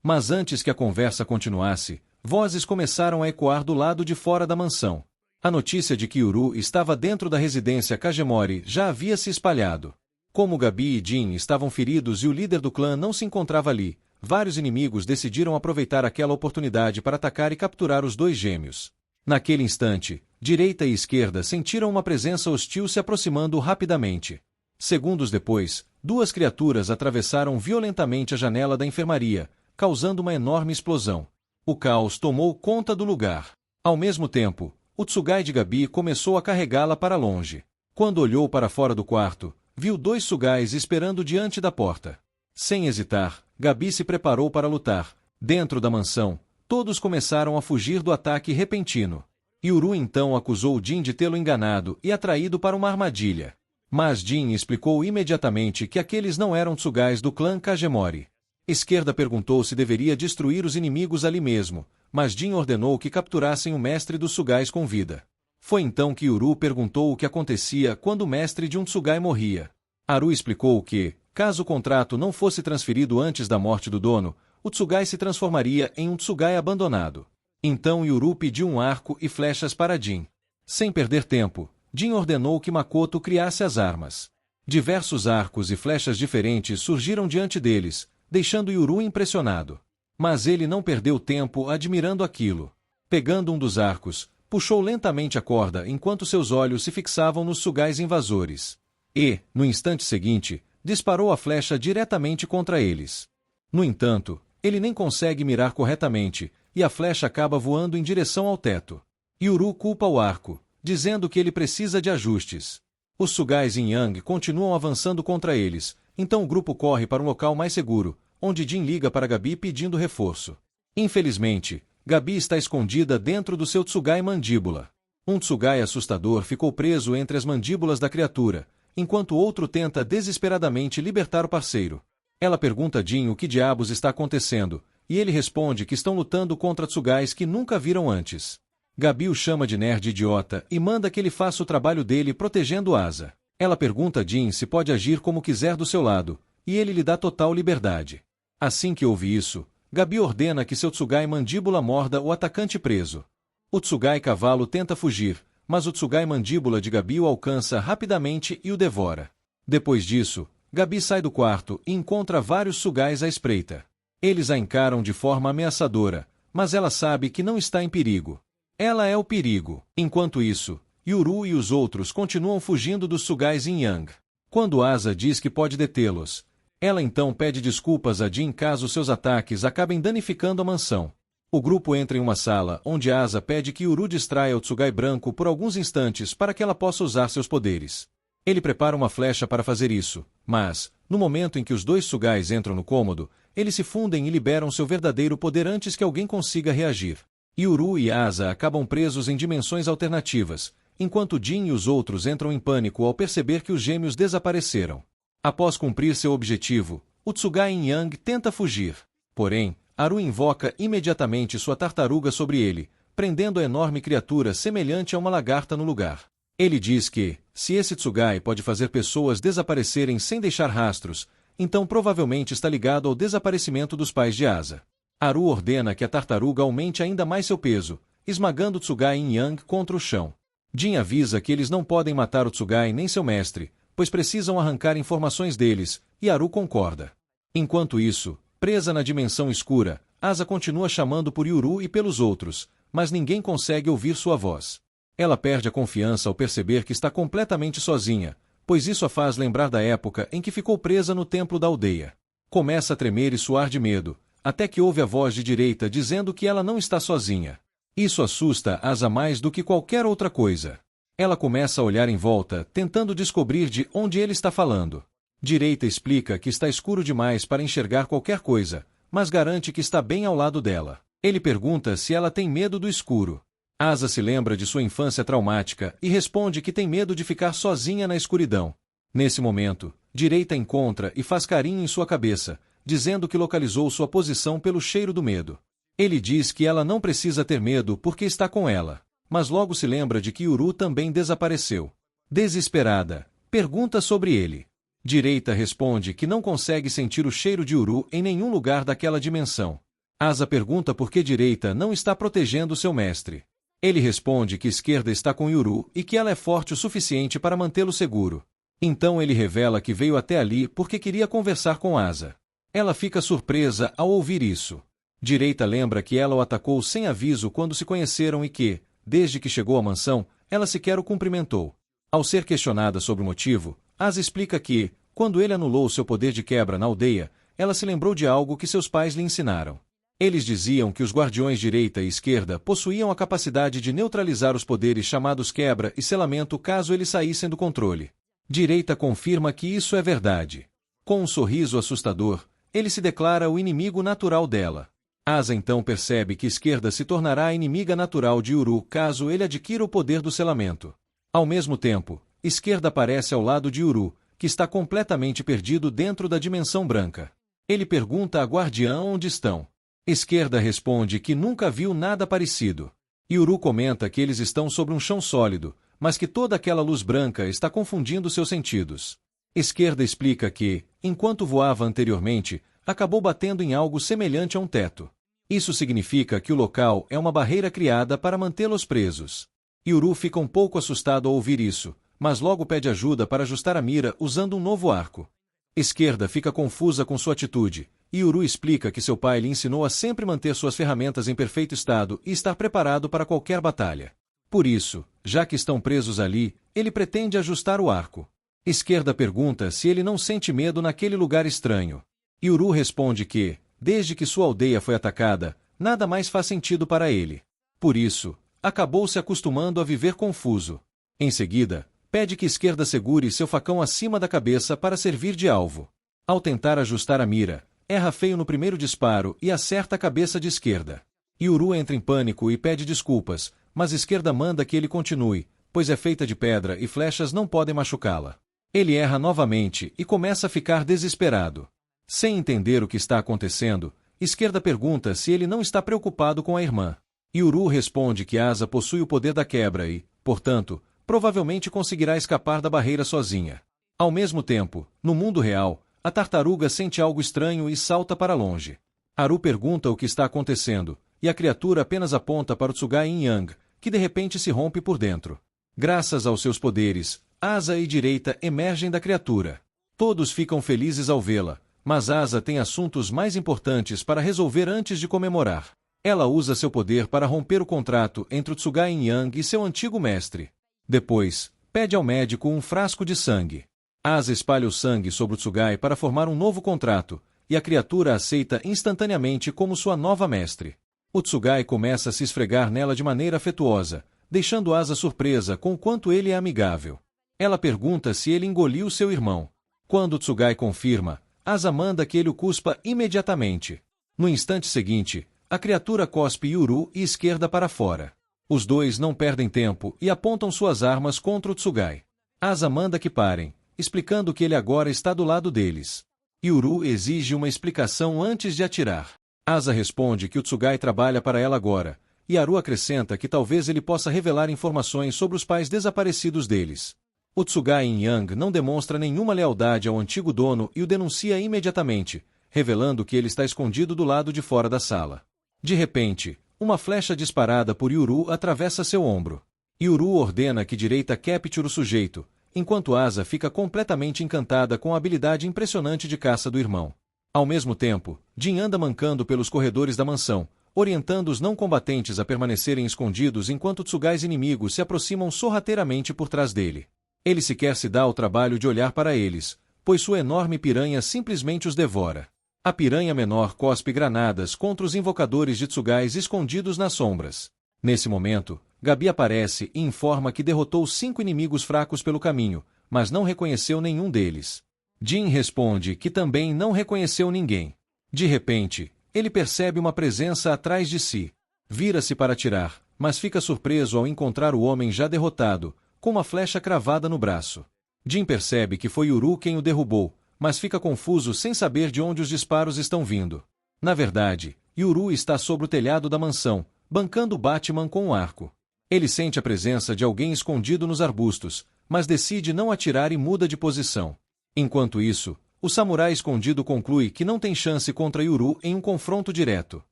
Speaker 1: Mas antes que a conversa continuasse, vozes começaram a ecoar do lado de fora da mansão. A notícia de que Yuru estava dentro da residência Kagemori já havia se espalhado. Como Gabi e Jin estavam feridos e o líder do clã não se encontrava ali, vários inimigos decidiram aproveitar aquela oportunidade para atacar e capturar os dois gêmeos. Naquele instante, direita e esquerda sentiram uma presença hostil se aproximando rapidamente. Segundos depois, duas criaturas atravessaram violentamente a janela da enfermaria, causando uma enorme explosão. O caos tomou conta do lugar. Ao mesmo tempo, o Tsugai de Gabi começou a carregá-la para longe. Quando olhou para fora do quarto, viu dois Tsugais esperando diante da porta. Sem hesitar, Gabi se preparou para lutar. Dentro da mansão, todos começaram a fugir do ataque repentino. Yuru então acusou Jin de tê-lo enganado e atraído para uma armadilha. Mas Jin explicou imediatamente que aqueles não eram Tsugais do clã Kagemori. Esquerda perguntou se deveria destruir os inimigos ali mesmo, mas Jin ordenou que capturassem o mestre dos Tsugais com vida. Foi então que Yuru perguntou o que acontecia quando o mestre de um Tsugai morria. Haru explicou que, caso o contrato não fosse transferido antes da morte do dono, o Tsugai se transformaria em um Tsugai abandonado. Então Yuru pediu um arco e flechas para Jin. Sem perder tempo, Jin ordenou que Makoto criasse as armas. Diversos arcos e flechas diferentes surgiram diante deles, deixando Yuru impressionado. Mas ele não perdeu tempo admirando aquilo. Pegando um dos arcos, puxou lentamente a corda enquanto seus olhos se fixavam nos Tsugais invasores. E, no instante seguinte, disparou a flecha diretamente contra eles. No entanto, ele nem consegue mirar corretamente, e a flecha acaba voando em direção ao teto. Yuru culpa o arco, dizendo que ele precisa de ajustes. Os Tsugais em Yang continuam avançando contra eles, então o grupo corre para um local mais seguro, onde Jin liga para Gabi pedindo reforço. Infelizmente, Gabi está escondida dentro do seu Tsugai mandíbula. Um Tsugai assustador ficou preso entre as mandíbulas da criatura, enquanto o outro tenta desesperadamente libertar o parceiro. Ela pergunta a Jin o que diabos está acontecendo, e ele responde que estão lutando contra Tsugais que nunca viram antes. Gabi o chama de nerd idiota e manda que ele faça o trabalho dele protegendo Asa. Ela pergunta a Jin se pode agir como quiser do seu lado, e ele lhe dá total liberdade. Assim que ouve isso, Gabi ordena que seu Tsugai mandíbula morda o atacante preso. O Tsugai cavalo tenta fugir, mas o Tsugai mandíbula de Gabi o alcança rapidamente e o devora. Depois disso, Gabi sai do quarto e encontra vários Tsugais à espreita. Eles a encaram de forma ameaçadora, mas ela sabe que não está em perigo. Ela é o perigo. Enquanto isso, Yuru e os outros continuam fugindo dos Tsugais em Yang. Quando Asa diz que pode detê-los, ela então pede desculpas a Jin caso seus ataques acabem danificando a mansão. O grupo entra em uma sala onde Asa pede que Yuru distraia o Tsugai branco por alguns instantes para que ela possa usar seus poderes. Ele prepara uma flecha para fazer isso, mas, no momento em que os dois Tsugais entram no cômodo, eles se fundem e liberam seu verdadeiro poder antes que alguém consiga reagir. Yuru e Asa acabam presos em dimensões alternativas, enquanto Jin e os outros entram em pânico ao perceber que os gêmeos desapareceram. Após cumprir seu objetivo, o Tsugai em Yang tenta fugir. Porém, Haru invoca imediatamente sua tartaruga sobre ele, prendendo a enorme criatura semelhante a uma lagarta no lugar. Ele diz que, se esse Tsugai pode fazer pessoas desaparecerem sem deixar rastros, então provavelmente está ligado ao desaparecimento dos pais de Asa. Haru ordena que a tartaruga aumente ainda mais seu peso, esmagando o Tsugai em Yang contra o chão. Jin avisa que eles não podem matar o Tsugai nem seu mestre, pois precisam arrancar informações deles, e Haru concorda. Enquanto isso, presa na dimensão escura, Asa continua chamando por Yuru e pelos outros, mas ninguém consegue ouvir sua voz. Ela perde a confiança ao perceber que está completamente sozinha, pois isso a faz lembrar da época em que ficou presa no templo da aldeia. Começa a tremer e suar de medo, até que ouve a voz de direita dizendo que ela não está sozinha. Isso assusta Asa mais do que qualquer outra coisa. Ela começa a olhar em volta, tentando descobrir de onde ele está falando. Direita explica que está escuro demais para enxergar qualquer coisa, mas garante que está bem ao lado dela. Ele pergunta se ela tem medo do escuro. Asa se lembra de sua infância traumática e responde que tem medo de ficar sozinha na escuridão. Nesse momento, Direita encontra e faz carinho em sua cabeça, dizendo que localizou sua posição pelo cheiro do medo. Ele diz que ela não precisa ter medo porque está com ela, mas logo se lembra de que Yuru também desapareceu. Desesperada, pergunta sobre ele. Direita responde que não consegue sentir o cheiro de Yuru em nenhum lugar daquela dimensão. Asa pergunta por que Direita não está protegendo seu mestre. Ele responde que Esquerda está com Yuru e que ela é forte o suficiente para mantê-lo seguro. Então ele revela que veio até ali porque queria conversar com Asa. Ela fica surpresa ao ouvir isso. Direita lembra que ela o atacou sem aviso quando se conheceram e que, desde que chegou à mansão, ela sequer o cumprimentou. Ao ser questionada sobre o motivo, Asa explica que, quando ele anulou seu poder de quebra na aldeia, ela se lembrou de algo que seus pais lhe ensinaram. Eles diziam que os guardiões direita e esquerda possuíam a capacidade de neutralizar os poderes chamados quebra e selamento caso eles saíssem do controle. Direita confirma que isso é verdade. Com um sorriso assustador, ele se declara o inimigo natural dela. Asa então percebe que Esquerda se tornará a inimiga natural de Yuru caso ele adquira o poder do selamento. Ao mesmo tempo, Esquerda aparece ao lado de Yuru, que está completamente perdido dentro da dimensão branca. Ele pergunta à guardiã onde estão. Esquerda responde que nunca viu nada parecido. Yuru comenta que eles estão sobre um chão sólido, mas que toda aquela luz branca está confundindo seus sentidos. Esquerda explica que, enquanto voava anteriormente, acabou batendo em algo semelhante a um teto. Isso significa que o local é uma barreira criada para mantê-los presos. Yuru fica um pouco assustado ao ouvir isso, mas logo pede ajuda para ajustar a mira usando um novo arco. Esquerda fica confusa com sua atitude, e Yuru explica que seu pai lhe ensinou a sempre manter suas ferramentas em perfeito estado e estar preparado para qualquer batalha. Por isso, já que estão presos ali, ele pretende ajustar o arco. Esquerda pergunta se ele não sente medo naquele lugar estranho. Yuru responde que, desde que sua aldeia foi atacada, nada mais faz sentido para ele. Por isso, acabou se acostumando a viver confuso. Em seguida, pede que Esquerda segure seu facão acima da cabeça para servir de alvo. Ao tentar ajustar a mira, erra feio no primeiro disparo e acerta a cabeça de Esquerda. Yuru entra em pânico e pede desculpas, mas Esquerda manda que ele continue, pois é feita de pedra e flechas não podem machucá-la. Ele erra novamente e começa a ficar desesperado. Sem entender o que está acontecendo, Esquerda pergunta se ele não está preocupado com a irmã. Yuru responde que Asa possui o poder da quebra e, portanto, provavelmente conseguirá escapar da barreira sozinha. Ao mesmo tempo, no mundo real, a tartaruga sente algo estranho e salta para longe. Haru pergunta o que está acontecendo, e a criatura apenas aponta para o Tsugai Yin Yang, que de repente se rompe por dentro. Graças aos seus poderes, Asa e Direita emergem da criatura. Todos ficam felizes ao vê-la, mas Asa tem assuntos mais importantes para resolver antes de comemorar. Ela usa seu poder para romper o contrato entre o Tsugai Yin Yang e seu antigo mestre. Depois, pede ao médico um frasco de sangue. Asa espalha o sangue sobre o Tsugai para formar um novo contrato, e a criatura aceita instantaneamente como sua nova mestre. O Tsugai começa a se esfregar nela de maneira afetuosa, deixando Asa surpresa com o quanto ele é amigável. Ela pergunta se ele engoliu seu irmão. Quando o Tsugai confirma, Asa manda que ele o cuspa imediatamente. No instante seguinte, a criatura cospe Yuru e Esquerda para fora. Os dois não perdem tempo e apontam suas armas contra o Tsugai. Asa manda que parem, explicando que ele agora está do lado deles. Yuru exige uma explicação antes de atirar. Asa responde que o Tsugai trabalha para ela agora, e Haru acrescenta que talvez ele possa revelar informações sobre os pais desaparecidos deles. O Tsugai Yin Yang não demonstra nenhuma lealdade ao antigo dono e o denuncia imediatamente, revelando que ele está escondido do lado de fora da sala. De repente, uma flecha disparada por Yuru atravessa seu ombro. Yuru ordena que Direita capture o sujeito, enquanto Asa fica completamente encantada com a habilidade impressionante de caça do irmão. Ao mesmo tempo, Jin anda mancando pelos corredores da mansão, orientando os não combatentes a permanecerem escondidos enquanto Tsugais inimigos se aproximam sorrateiramente por trás dele. Ele sequer se dá ao trabalho de olhar para eles, pois sua enorme piranha simplesmente os devora. A piranha menor cospe granadas contra os invocadores de Tsugais escondidos nas sombras. Nesse momento, Gabi aparece e informa que derrotou 5 inimigos fracos pelo caminho, mas não reconheceu nenhum deles. Jin responde que também não reconheceu ninguém. De repente, ele percebe uma presença atrás de si. Vira-se para atirar, mas fica surpreso ao encontrar o homem já derrotado, com uma flecha cravada no braço. Jin percebe que foi Yuru quem o derrubou, mas fica confuso sem saber de onde os disparos estão vindo. Na verdade, Yuru está sobre o telhado da mansão, bancando Batman com um arco. Ele sente a presença de alguém escondido nos arbustos, mas decide não atirar e muda de posição. Enquanto isso, o samurai escondido conclui que não tem chance contra Yuru em um confronto direto.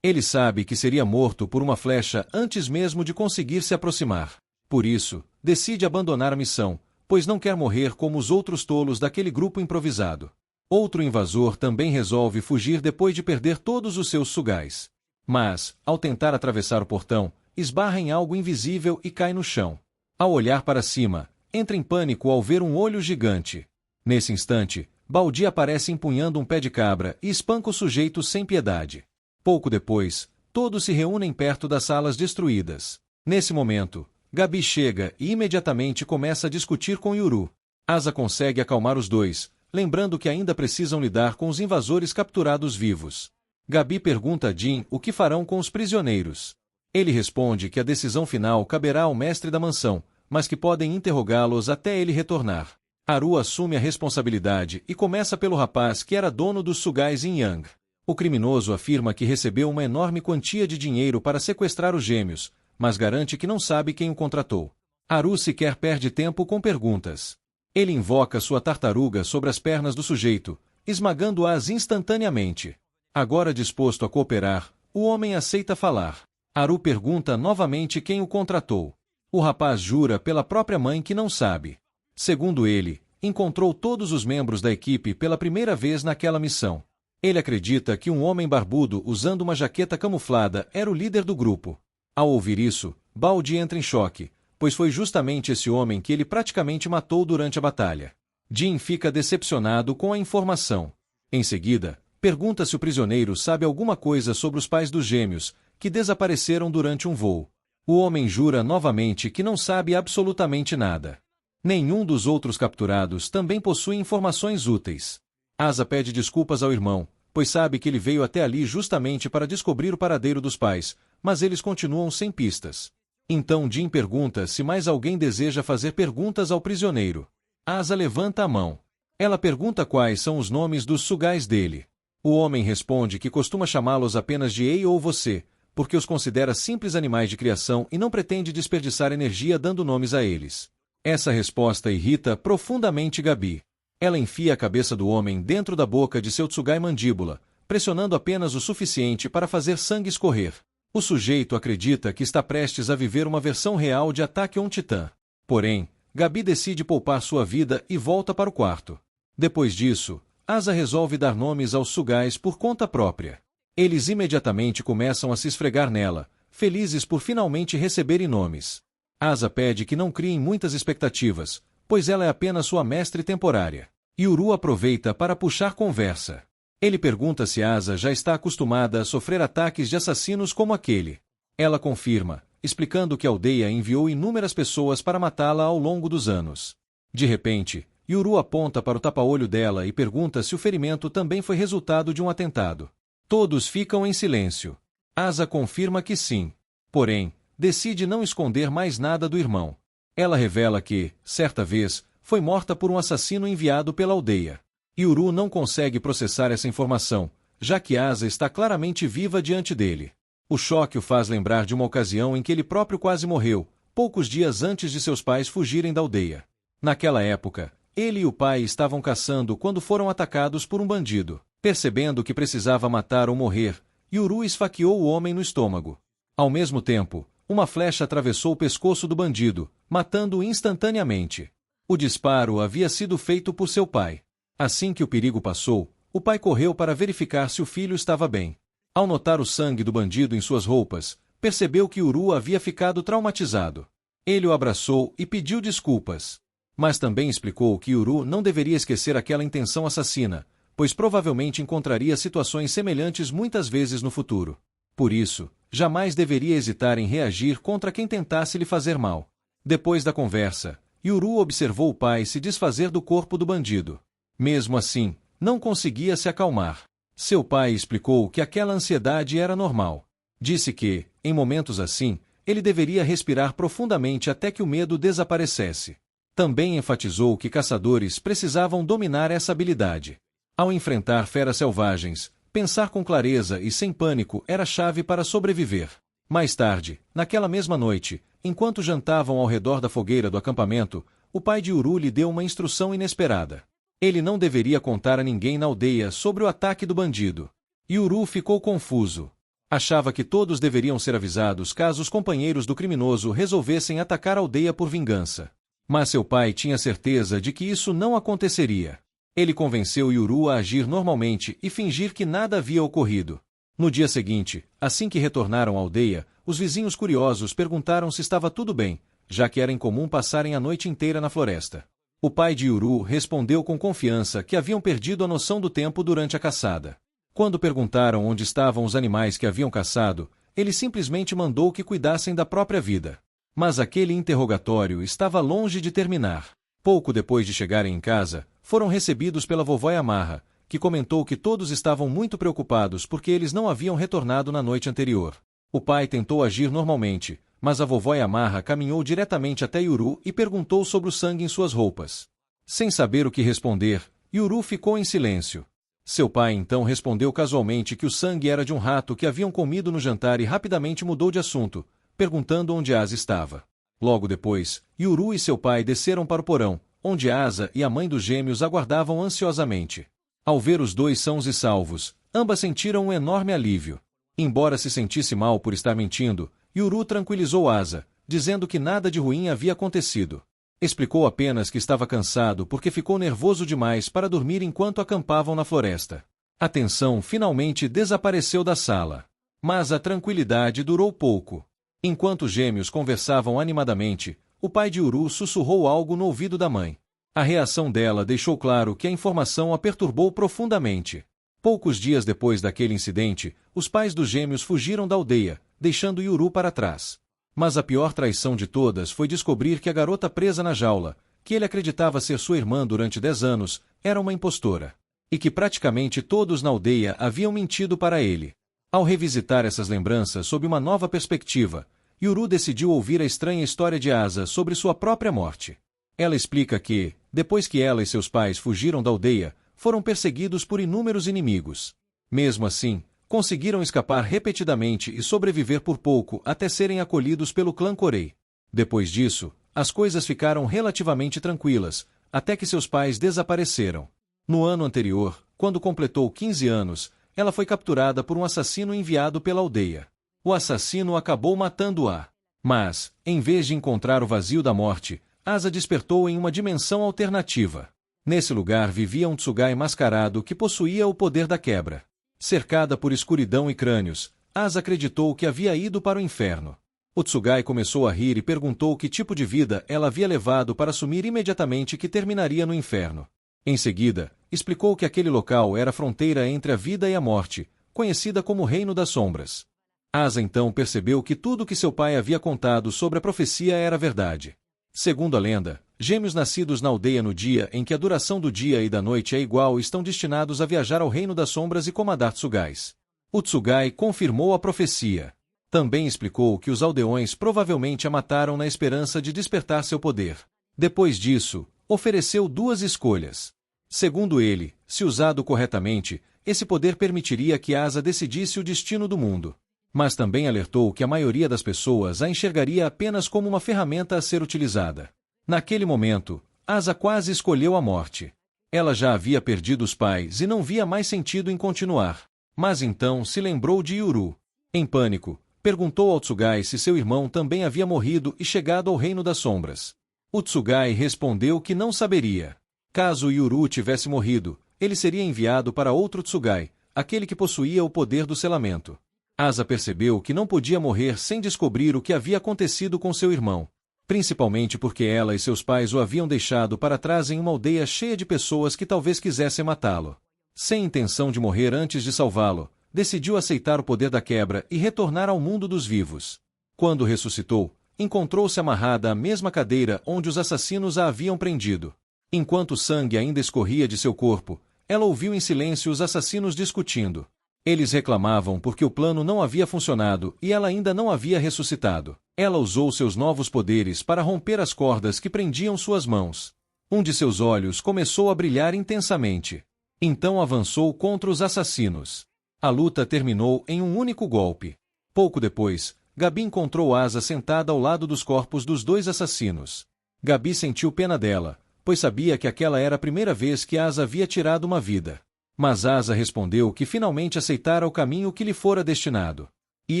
Speaker 1: Ele sabe que seria morto por uma flecha antes mesmo de conseguir se aproximar. Por isso, decide abandonar a missão, pois não quer morrer como os outros tolos daquele grupo improvisado. Outro invasor também resolve fugir depois de perder todos os seus Tsugais. Mas, ao tentar atravessar o portão, esbarra em algo invisível e cai no chão. Ao olhar para cima, entra em pânico ao ver um olho gigante. Nesse instante, Baldi aparece empunhando um pé de cabra e espanca o sujeito sem piedade. Pouco depois, todos se reúnem perto das salas destruídas. Nesse momento, Gabi chega e imediatamente começa a discutir com Yuru. Asa consegue acalmar os dois, lembrando que ainda precisam lidar com os invasores capturados vivos. Gabi pergunta a Jin o que farão com os prisioneiros. Ele responde que a decisão final caberá ao mestre da mansão, mas que podem interrogá-los até ele retornar. Haru assume a responsabilidade e começa pelo rapaz que era dono dos Tsugais Yin Yang. O criminoso afirma que recebeu uma enorme quantia de dinheiro para sequestrar os gêmeos, mas garante que não sabe quem o contratou. Haru sequer perde tempo com perguntas. Ele invoca sua tartaruga sobre as pernas do sujeito, esmagando-as instantaneamente. Agora disposto a cooperar, o homem aceita falar. Haru pergunta novamente quem o contratou. O rapaz jura pela própria mãe que não sabe. Segundo ele, encontrou todos os membros da equipe pela primeira vez naquela missão. Ele acredita que um homem barbudo usando uma jaqueta camuflada era o líder do grupo. Ao ouvir isso, Baldi entra em choque, pois foi justamente esse homem que ele praticamente matou durante a batalha. Jin fica decepcionado com a informação. Em seguida, pergunta se o prisioneiro sabe alguma coisa sobre os pais dos gêmeos, que desapareceram durante um voo. O homem jura novamente que não sabe absolutamente nada. Nenhum dos outros capturados também possui informações úteis. Asa pede desculpas ao irmão, pois sabe que ele veio até ali justamente para descobrir o paradeiro dos pais, mas eles continuam sem pistas. Então Jin pergunta se mais alguém deseja fazer perguntas ao prisioneiro. Asa levanta a mão. Ela pergunta quais são os nomes dos sugais dele. O homem responde que costuma chamá-los apenas de Ei ou você, porque os considera simples animais de criação e não pretende desperdiçar energia dando nomes a eles. Essa resposta irrita profundamente Gabi. Ela enfia a cabeça do homem dentro da boca de seu Tsugai mandíbula, pressionando apenas o suficiente para fazer sangue escorrer. O sujeito acredita que está prestes a viver uma versão real de Attack on Titan. Porém, Gabi decide poupar sua vida e volta para o quarto. Depois disso, Asa resolve dar nomes aos sugais por conta própria. Eles imediatamente começam a se esfregar nela, felizes por finalmente receberem nomes. Asa pede que não criem muitas expectativas, pois ela é apenas sua mestre temporária. Yuru aproveita para puxar conversa. Ele pergunta se Asa já está acostumada a sofrer ataques de assassinos como aquele. Ela confirma, explicando que a aldeia enviou inúmeras pessoas para matá-la ao longo dos anos. De repente, Yuru aponta para o tapa-olho dela e pergunta se o ferimento também foi resultado de um atentado. Todos ficam em silêncio. Asa confirma que sim. Porém, decide não esconder mais nada do irmão. Ela revela que, certa vez, foi morta por um assassino enviado pela aldeia. Yuru não consegue processar essa informação, já que Asa está claramente viva diante dele. O choque o faz lembrar de uma ocasião em que ele próprio quase morreu, poucos dias antes de seus pais fugirem da aldeia. Naquela época, ele e o pai estavam caçando quando foram atacados por um bandido. Percebendo que precisava matar ou morrer, Yuru esfaqueou o homem no estômago. Ao mesmo tempo, uma flecha atravessou o pescoço do bandido, matando-o instantaneamente. O disparo havia sido feito por seu pai. Assim que o perigo passou, o pai correu para verificar se o filho estava bem. Ao notar o sangue do bandido em suas roupas, percebeu que Yuru havia ficado traumatizado. Ele o abraçou e pediu desculpas. Mas também explicou que Yuru não deveria esquecer aquela intenção assassina, pois provavelmente encontraria situações semelhantes muitas vezes no futuro. Por isso, jamais deveria hesitar em reagir contra quem tentasse lhe fazer mal. Depois da conversa, Yuru observou o pai se desfazer do corpo do bandido. Mesmo assim, não conseguia se acalmar. Seu pai explicou que aquela ansiedade era normal. Disse que, em momentos assim, ele deveria respirar profundamente até que o medo desaparecesse. Também enfatizou que caçadores precisavam dominar essa habilidade. Ao enfrentar feras selvagens, pensar com clareza e sem pânico era a chave para sobreviver. Mais tarde, naquela mesma noite, enquanto jantavam ao redor da fogueira do acampamento, o pai de Yuru lhe deu uma instrução inesperada. Ele não deveria contar a ninguém na aldeia sobre o ataque do bandido. Yuru ficou confuso. Achava que todos deveriam ser avisados caso os companheiros do criminoso resolvessem atacar a aldeia por vingança. Mas seu pai tinha certeza de que isso não aconteceria. Ele convenceu Yuru a agir normalmente e fingir que nada havia ocorrido. No dia seguinte, assim que retornaram à aldeia, os vizinhos curiosos perguntaram se estava tudo bem, já que era incomum passarem a noite inteira na floresta. O pai de Yuru respondeu com confiança que haviam perdido a noção do tempo durante a caçada. Quando perguntaram onde estavam os animais que haviam caçado, ele simplesmente mandou que cuidassem da própria vida. Mas aquele interrogatório estava longe de terminar. Pouco depois de chegarem em casa, foram recebidos pela vovó Yamaha, que comentou que todos estavam muito preocupados porque eles não haviam retornado na noite anterior. O pai tentou agir normalmente, mas a vovó Yamaha caminhou diretamente até Yuru e perguntou sobre o sangue em suas roupas. Sem saber o que responder, Yuru ficou em silêncio. Seu pai então respondeu casualmente que o sangue era de um rato que haviam comido no jantar e rapidamente mudou de assunto, perguntando onde Asa estava. Logo depois, Yuru e seu pai desceram para o porão, onde Asa e a mãe dos gêmeos aguardavam ansiosamente. Ao ver os dois sãos e salvos, ambas sentiram um enorme alívio. Embora se sentisse mal por estar mentindo, Yuru tranquilizou Asa, dizendo que nada de ruim havia acontecido. Explicou apenas que estava cansado porque ficou nervoso demais para dormir enquanto acampavam na floresta. A tensão finalmente desapareceu da sala. Mas a tranquilidade durou pouco. Enquanto os gêmeos conversavam animadamente, o pai de Yuru sussurrou algo no ouvido da mãe. A reação dela deixou claro que a informação a perturbou profundamente. Poucos dias depois daquele incidente, os pais dos gêmeos fugiram da aldeia, deixando Yuru para trás. Mas a pior traição de todas foi descobrir que a garota presa na jaula, que ele acreditava ser sua irmã durante 10 anos, era uma impostora. E que praticamente todos na aldeia haviam mentido para ele. Ao revisitar essas lembranças sob uma nova perspectiva, Yuru decidiu ouvir a estranha história de Asa sobre sua própria morte. Ela explica que, depois que ela e seus pais fugiram da aldeia, foram perseguidos por inúmeros inimigos. Mesmo assim, conseguiram escapar repetidamente e sobreviver por pouco até serem acolhidos pelo clã Corei. Depois disso, as coisas ficaram relativamente tranquilas, até que seus pais desapareceram. No ano anterior, quando completou 15 anos, ela foi capturada por um assassino enviado pela aldeia. O assassino acabou matando-a. Mas, em vez de encontrar o vazio da morte, Asa despertou em uma dimensão alternativa. Nesse lugar vivia um Tsugai mascarado que possuía o poder da quebra. Cercada por escuridão e crânios, Asa acreditou que havia ido para o inferno. O Tsugai começou a rir e perguntou que tipo de vida ela havia levado para assumir imediatamente que terminaria no inferno. Em seguida, explicou que aquele local era a fronteira entre a vida e a morte, conhecida como Reino das Sombras. Asa então percebeu que tudo que seu pai havia contado sobre a profecia era verdade. Segundo a lenda, gêmeos nascidos na aldeia no dia em que a duração do dia e da noite é igual estão destinados a viajar ao Reino das Sombras e comandar Tsugais. O Tsugai confirmou a profecia. Também explicou que os aldeões provavelmente a mataram na esperança de despertar seu poder. Depois disso, ofereceu 2 escolhas. Segundo ele, se usado corretamente, esse poder permitiria que Asa decidisse o destino do mundo. Mas também alertou que a maioria das pessoas a enxergaria apenas como uma ferramenta a ser utilizada. Naquele momento, Asa quase escolheu a morte. Ela já havia perdido os pais e não via mais sentido em continuar. Mas então se lembrou de Yuru. Em pânico, perguntou ao Tsugai se seu irmão também havia morrido e chegado ao Reino das Sombras. O Tsugai respondeu que não saberia. Caso Yuru tivesse morrido, ele seria enviado para outro Tsugai, aquele que possuía o poder do selamento. Asa percebeu que não podia morrer sem descobrir o que havia acontecido com seu irmão, principalmente porque ela e seus pais o haviam deixado para trás em uma aldeia cheia de pessoas que talvez quisessem matá-lo. Sem intenção de morrer antes de salvá-lo, decidiu aceitar o poder da quebra e retornar ao mundo dos vivos. Quando ressuscitou, encontrou-se amarrada à mesma cadeira onde os assassinos a haviam prendido. Enquanto o sangue ainda escorria de seu corpo, ela ouviu em silêncio os assassinos discutindo. Eles reclamavam porque o plano não havia funcionado e ela ainda não havia ressuscitado. Ela usou seus novos poderes para romper as cordas que prendiam suas mãos. Um de seus olhos começou a brilhar intensamente. Então avançou contra os assassinos. A luta terminou em um único golpe. Pouco depois, Gabi encontrou Asa sentada ao lado dos corpos dos 2 assassinos. Gabi sentiu pena dela, pois sabia que aquela era a primeira vez que Asa havia tirado uma vida. Mas Asa respondeu que finalmente aceitara o caminho que lhe fora destinado. E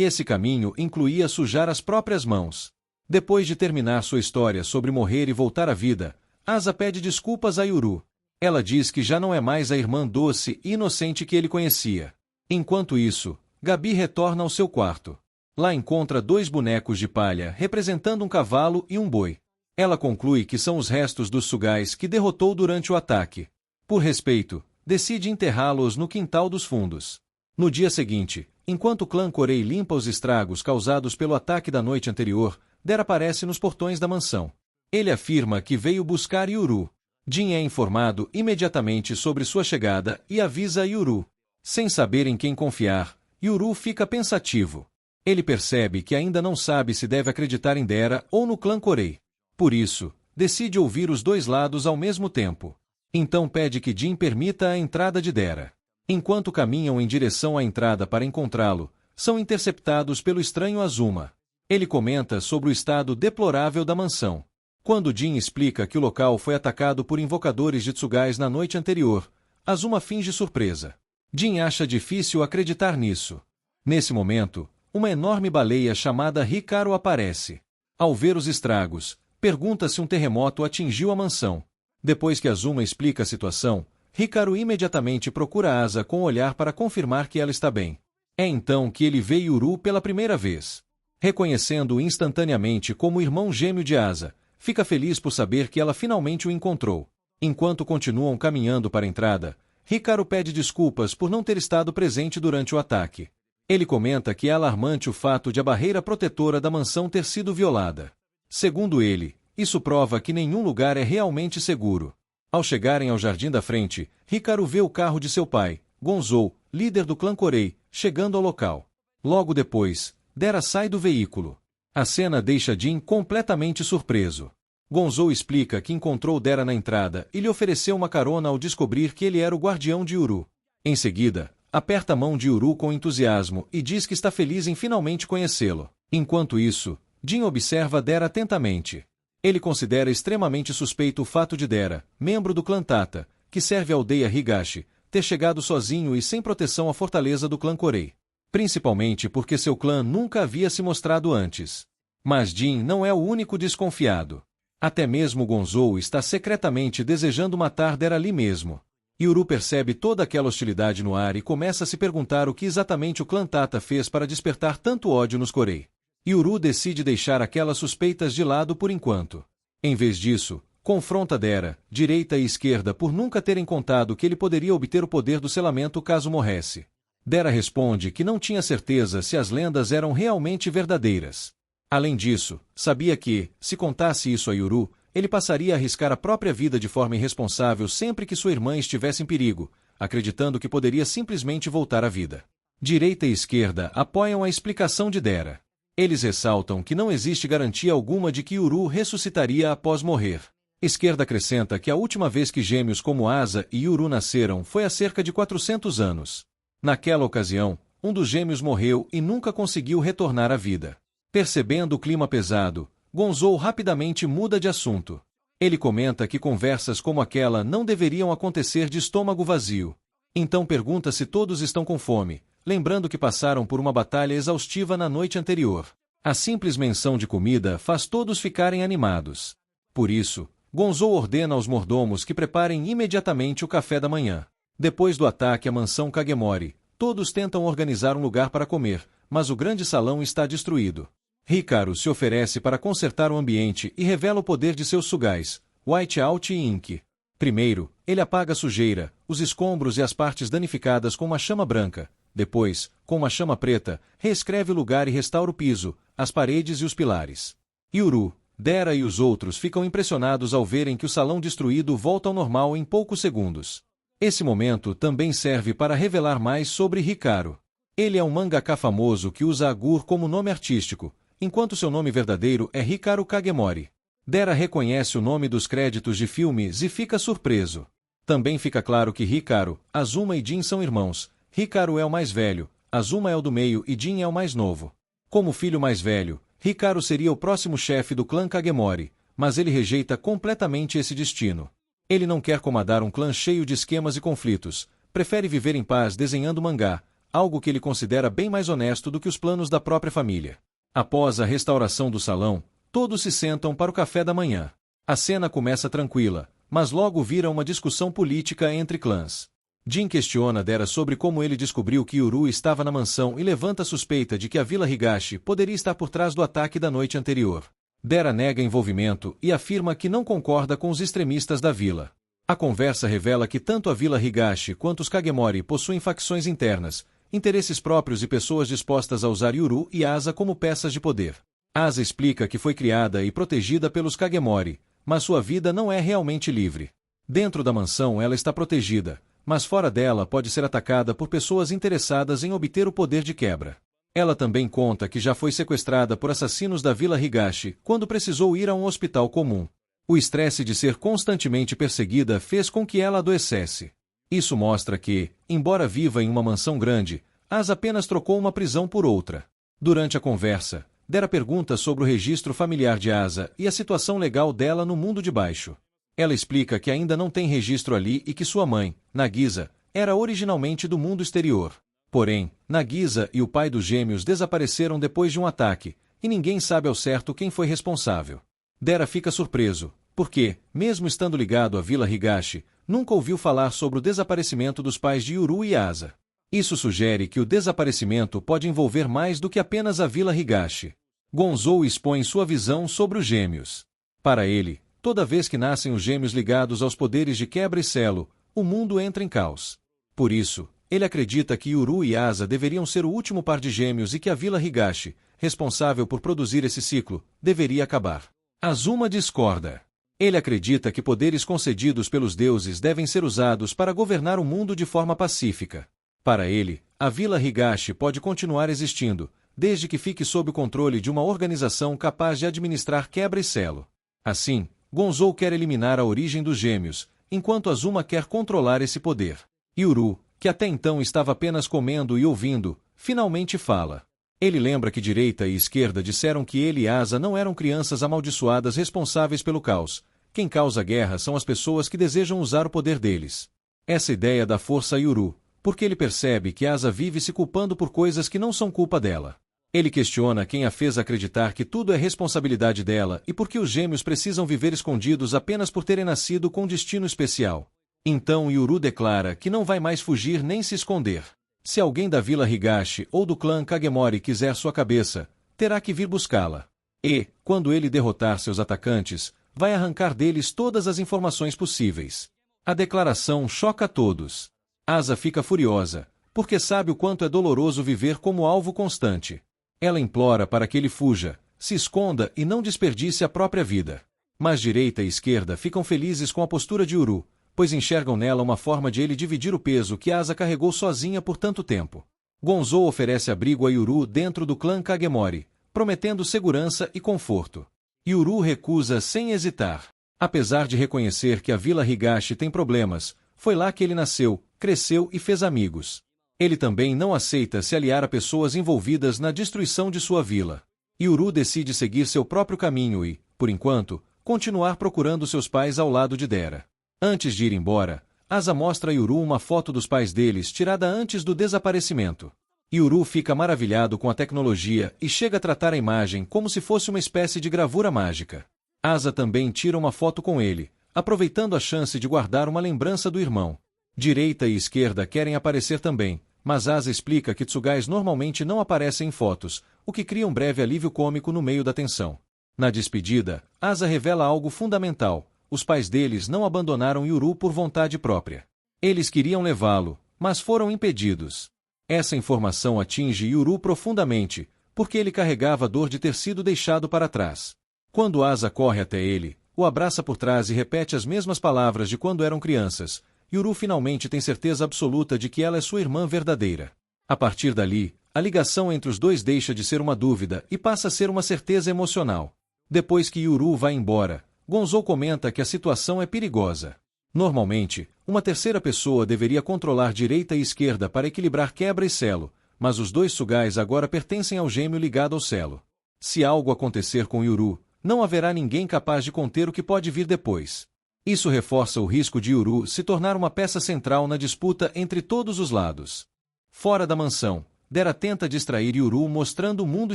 Speaker 1: esse caminho incluía sujar as próprias mãos. Depois de terminar sua história sobre morrer e voltar à vida, Asa pede desculpas a Yuru. Ela diz que já não é mais a irmã doce e inocente que ele conhecia. Enquanto isso, Gabi retorna ao seu quarto. Lá encontra 2 bonecos de palha representando um cavalo e um boi. Ela conclui que são os restos dos Tsugais que derrotou durante o ataque. Por respeito, decide enterrá-los no quintal dos fundos. No dia seguinte, enquanto o clã Corei limpa os estragos causados pelo ataque da noite anterior, Der aparece nos portões da mansão. Ele afirma que veio buscar Yuru. Jin é informado imediatamente sobre sua chegada e avisa Yuru. Sem saber em quem confiar, Yuru fica pensativo. Ele percebe que ainda não sabe se deve acreditar em Dera ou no clã Corei. Por isso, decide ouvir os 2 lados ao mesmo tempo. Então pede que Jin permita a entrada de Dera. Enquanto caminham em direção à entrada para encontrá-lo, são interceptados pelo estranho Azuma. Ele comenta sobre o estado deplorável da mansão. Quando Jin explica que o local foi atacado por invocadores de Tsugais na noite anterior, Azuma finge surpresa. Jin acha difícil acreditar nisso. Nesse momento, uma enorme baleia chamada Hikaru aparece. Ao ver os estragos, pergunta se um terremoto atingiu a mansão. Depois que Azuma explica a situação, Hikaru imediatamente procura Asa com o olhar para confirmar que ela está bem. É então que ele vê Yuru pela primeira vez. Reconhecendo-o instantaneamente como irmão gêmeo de Asa, fica feliz por saber que ela finalmente o encontrou. Enquanto continuam caminhando para a entrada, Hikaru pede desculpas por não ter estado presente durante o ataque. Ele comenta que é alarmante o fato de a barreira protetora da mansão ter sido violada. Segundo ele, isso prova que nenhum lugar é realmente seguro. Ao chegarem ao jardim da frente, Hikaru vê o carro de seu pai, Gonzou, líder do clã Korei, chegando ao local. Logo depois, Dera sai do veículo. A cena deixa Jin completamente surpreso. Gonzou explica que encontrou Dera na entrada e lhe ofereceu uma carona ao descobrir que ele era o guardião de Yuru. Em seguida, aperta a mão de Yuru com entusiasmo e diz que está feliz em finalmente conhecê-lo. Enquanto isso, Jin observa Dera atentamente. Ele considera extremamente suspeito o fato de Dera, membro do clã Tata, que serve a aldeia Higashi, ter chegado sozinho e sem proteção à fortaleza do clã Korei. Principalmente porque seu clã nunca havia se mostrado antes. Mas Jin não é o único desconfiado. Até mesmo Gonzou está secretamente desejando matar Dera ali mesmo. Yuru percebe toda aquela hostilidade no ar e começa a se perguntar o que exatamente o clã Tata fez para despertar tanto ódio nos Korei. Yuru decide deixar aquelas suspeitas de lado por enquanto. Em vez disso, confronta Dera, direita e esquerda por nunca terem contado que ele poderia obter o poder do selamento caso morresse. Dera responde que não tinha certeza se as lendas eram realmente verdadeiras. Além disso, sabia que, se contasse isso a Yuru, ele passaria a arriscar a própria vida de forma irresponsável sempre que sua irmã estivesse em perigo, acreditando que poderia simplesmente voltar à vida. Direita e esquerda apoiam a explicação de Dera. Eles ressaltam que não existe garantia alguma de que Yuru ressuscitaria após morrer. Esquerda acrescenta que a última vez que gêmeos como Asa e Yuru nasceram foi há cerca de 400 anos. Naquela ocasião, um dos gêmeos morreu e nunca conseguiu retornar à vida. Percebendo o clima pesado, Gonzou rapidamente muda de assunto. Ele comenta que conversas como aquela não deveriam acontecer de estômago vazio. Então pergunta se todos estão com fome, lembrando que passaram por uma batalha exaustiva na noite anterior. A simples menção de comida faz todos ficarem animados. Por isso, Gonzou ordena aos mordomos que preparem imediatamente o café da manhã. Depois do ataque à mansão Kagemori, todos tentam organizar um lugar para comer, mas o grande salão está destruído. Hikaru se oferece para consertar o ambiente e revela o poder de seus Tsugais, Whiteout e Ink. Primeiro, ele apaga a sujeira, os escombros e as partes danificadas com uma chama branca. Depois, com uma chama preta, reescreve o lugar e restaura o piso, as paredes e os pilares. Yuru, Dera e os outros ficam impressionados ao verem que o salão destruído volta ao normal em poucos segundos. Esse momento também serve para revelar mais sobre Hikaru. Ele é um mangaka famoso que usa Agur como nome artístico, enquanto seu nome verdadeiro é Hikaru Kagemori. Dera reconhece o nome dos créditos de filmes e fica surpreso. Também fica claro que Hikaru, Azuma e Jin são irmãos. Hikaru é o mais velho, Azuma é o do meio e Jin é o mais novo. Como filho mais velho, Hikaru seria o próximo chefe do clã Kagemori, mas ele rejeita completamente esse destino. Ele não quer comandar um clã cheio de esquemas e conflitos, prefere viver em paz desenhando mangá, algo que ele considera bem mais honesto do que os planos da própria família. Após a restauração do salão, todos se sentam para o café da manhã. A cena começa tranquila, mas logo vira uma discussão política entre clãs. Jin questiona Dera sobre como ele descobriu que Yuru estava na mansão e levanta a suspeita de que a Vila Higashi poderia estar por trás do ataque da noite anterior. Dera nega envolvimento e afirma que não concorda com os extremistas da vila. A conversa revela que tanto a Vila Higashi quanto os Kagemori possuem facções internas, interesses próprios e pessoas dispostas a usar Yuru e Asa como peças de poder. Asa explica que foi criada e protegida pelos Kagemori, mas sua vida não é realmente livre. Dentro da mansão ela está protegida, mas fora dela pode ser atacada por pessoas interessadas em obter o poder de quebra. Ela também conta que já foi sequestrada por assassinos da Vila Higashi quando precisou ir a um hospital comum. O estresse de ser constantemente perseguida fez com que ela adoecesse. Isso mostra que, embora viva em uma mansão grande, Asa apenas trocou uma prisão por outra. Durante a conversa, Dera pergunta sobre o registro familiar de Asa e a situação legal dela no mundo de baixo. Ela explica que ainda não tem registro ali e que sua mãe, Nagisa, era originalmente do mundo exterior. Porém, Nagisa e o pai dos gêmeos desapareceram depois de um ataque, e ninguém sabe ao certo quem foi responsável. Dera fica surpreso, porque, mesmo estando ligado à Vila Higashi, nunca ouviu falar sobre o desaparecimento dos pais de Yuru e Asa. Isso sugere que o desaparecimento pode envolver mais do que apenas a Vila Higashi. Gonzou expõe sua visão sobre os gêmeos. Para ele, toda vez que nascem os gêmeos ligados aos poderes de quebra e selo, o mundo entra em caos. Por isso, ele acredita que Yuru e Asa deveriam ser o último par de gêmeos e que a Vila Higashi, responsável por produzir esse ciclo, deveria acabar. Azuma discorda. Ele acredita que poderes concedidos pelos deuses devem ser usados para governar o mundo de forma pacífica. Para ele, a Vila Higashi pode continuar existindo, desde que fique sob o controle de uma organização capaz de administrar quebra e selo. Assim, Gonzou quer eliminar a origem dos gêmeos, enquanto Azuma quer controlar esse poder. Yuru, que até então estava apenas comendo e ouvindo, finalmente fala. Ele lembra que direita e esquerda disseram que ele e Asa não eram crianças amaldiçoadas responsáveis pelo caos. Quem causa guerra são as pessoas que desejam usar o poder deles. Essa ideia dá força a Yuru, porque ele percebe que Asa vive se culpando por coisas que não são culpa dela. Ele questiona quem a fez acreditar que tudo é responsabilidade dela e por que os gêmeos precisam viver escondidos apenas por terem nascido com um destino especial. Então Yuru declara que não vai mais fugir nem se esconder. Se alguém da Vila Higashi ou do clã Kagemori quiser sua cabeça, terá que vir buscá-la. E, quando ele derrotar seus atacantes, vai arrancar deles todas as informações possíveis. A declaração choca a todos. Asa fica furiosa, porque sabe o quanto é doloroso viver como alvo constante. Ela implora para que ele fuja, se esconda e não desperdice a própria vida. Mas direita e esquerda ficam felizes com a postura de Yuru, pois enxergam nela uma forma de ele dividir o peso que Asa carregou sozinha por tanto tempo. Gonzou oferece abrigo a Yuru dentro do clã Kagemori, prometendo segurança e conforto. Yuru recusa sem hesitar. Apesar de reconhecer que a Vila Higashi tem problemas, foi lá que ele nasceu, cresceu e fez amigos. Ele também não aceita se aliar a pessoas envolvidas na destruição de sua vila. Yuru decide seguir seu próprio caminho e, por enquanto, continuar procurando seus pais ao lado de Dera. Antes de ir embora, Asa mostra a Yuru uma foto dos pais deles tirada antes do desaparecimento. Yuru fica maravilhado com a tecnologia e chega a tratar a imagem como se fosse uma espécie de gravura mágica. Asa também tira uma foto com ele, aproveitando a chance de guardar uma lembrança do irmão. Direita e esquerda querem aparecer também, mas Asa explica que Tsugais normalmente não aparecem em fotos, o que cria um breve alívio cômico no meio da tensão. Na despedida, Asa revela algo fundamental: os pais deles não abandonaram Yuru por vontade própria. Eles queriam levá-lo, mas foram impedidos. Essa informação atinge Yuru profundamente, porque ele carregava a dor de ter sido deixado para trás. Quando Asa corre até ele, o abraça por trás e repete as mesmas palavras de quando eram crianças, Yuru finalmente tem certeza absoluta de que ela é sua irmã verdadeira. A partir dali, a ligação entre os dois deixa de ser uma dúvida e passa a ser uma certeza emocional. Depois que Yuru vai embora, Gonzou comenta que a situação é perigosa. Normalmente, uma terceira pessoa deveria controlar direita e esquerda para equilibrar quebra e selo, mas os dois Tsugais agora pertencem ao gêmeo ligado ao selo. Se algo acontecer com Yuru, não haverá ninguém capaz de conter o que pode vir depois. Isso reforça o risco de Yuru se tornar uma peça central na disputa entre todos os lados. Fora da mansão, Dera tenta distrair Yuru mostrando o mundo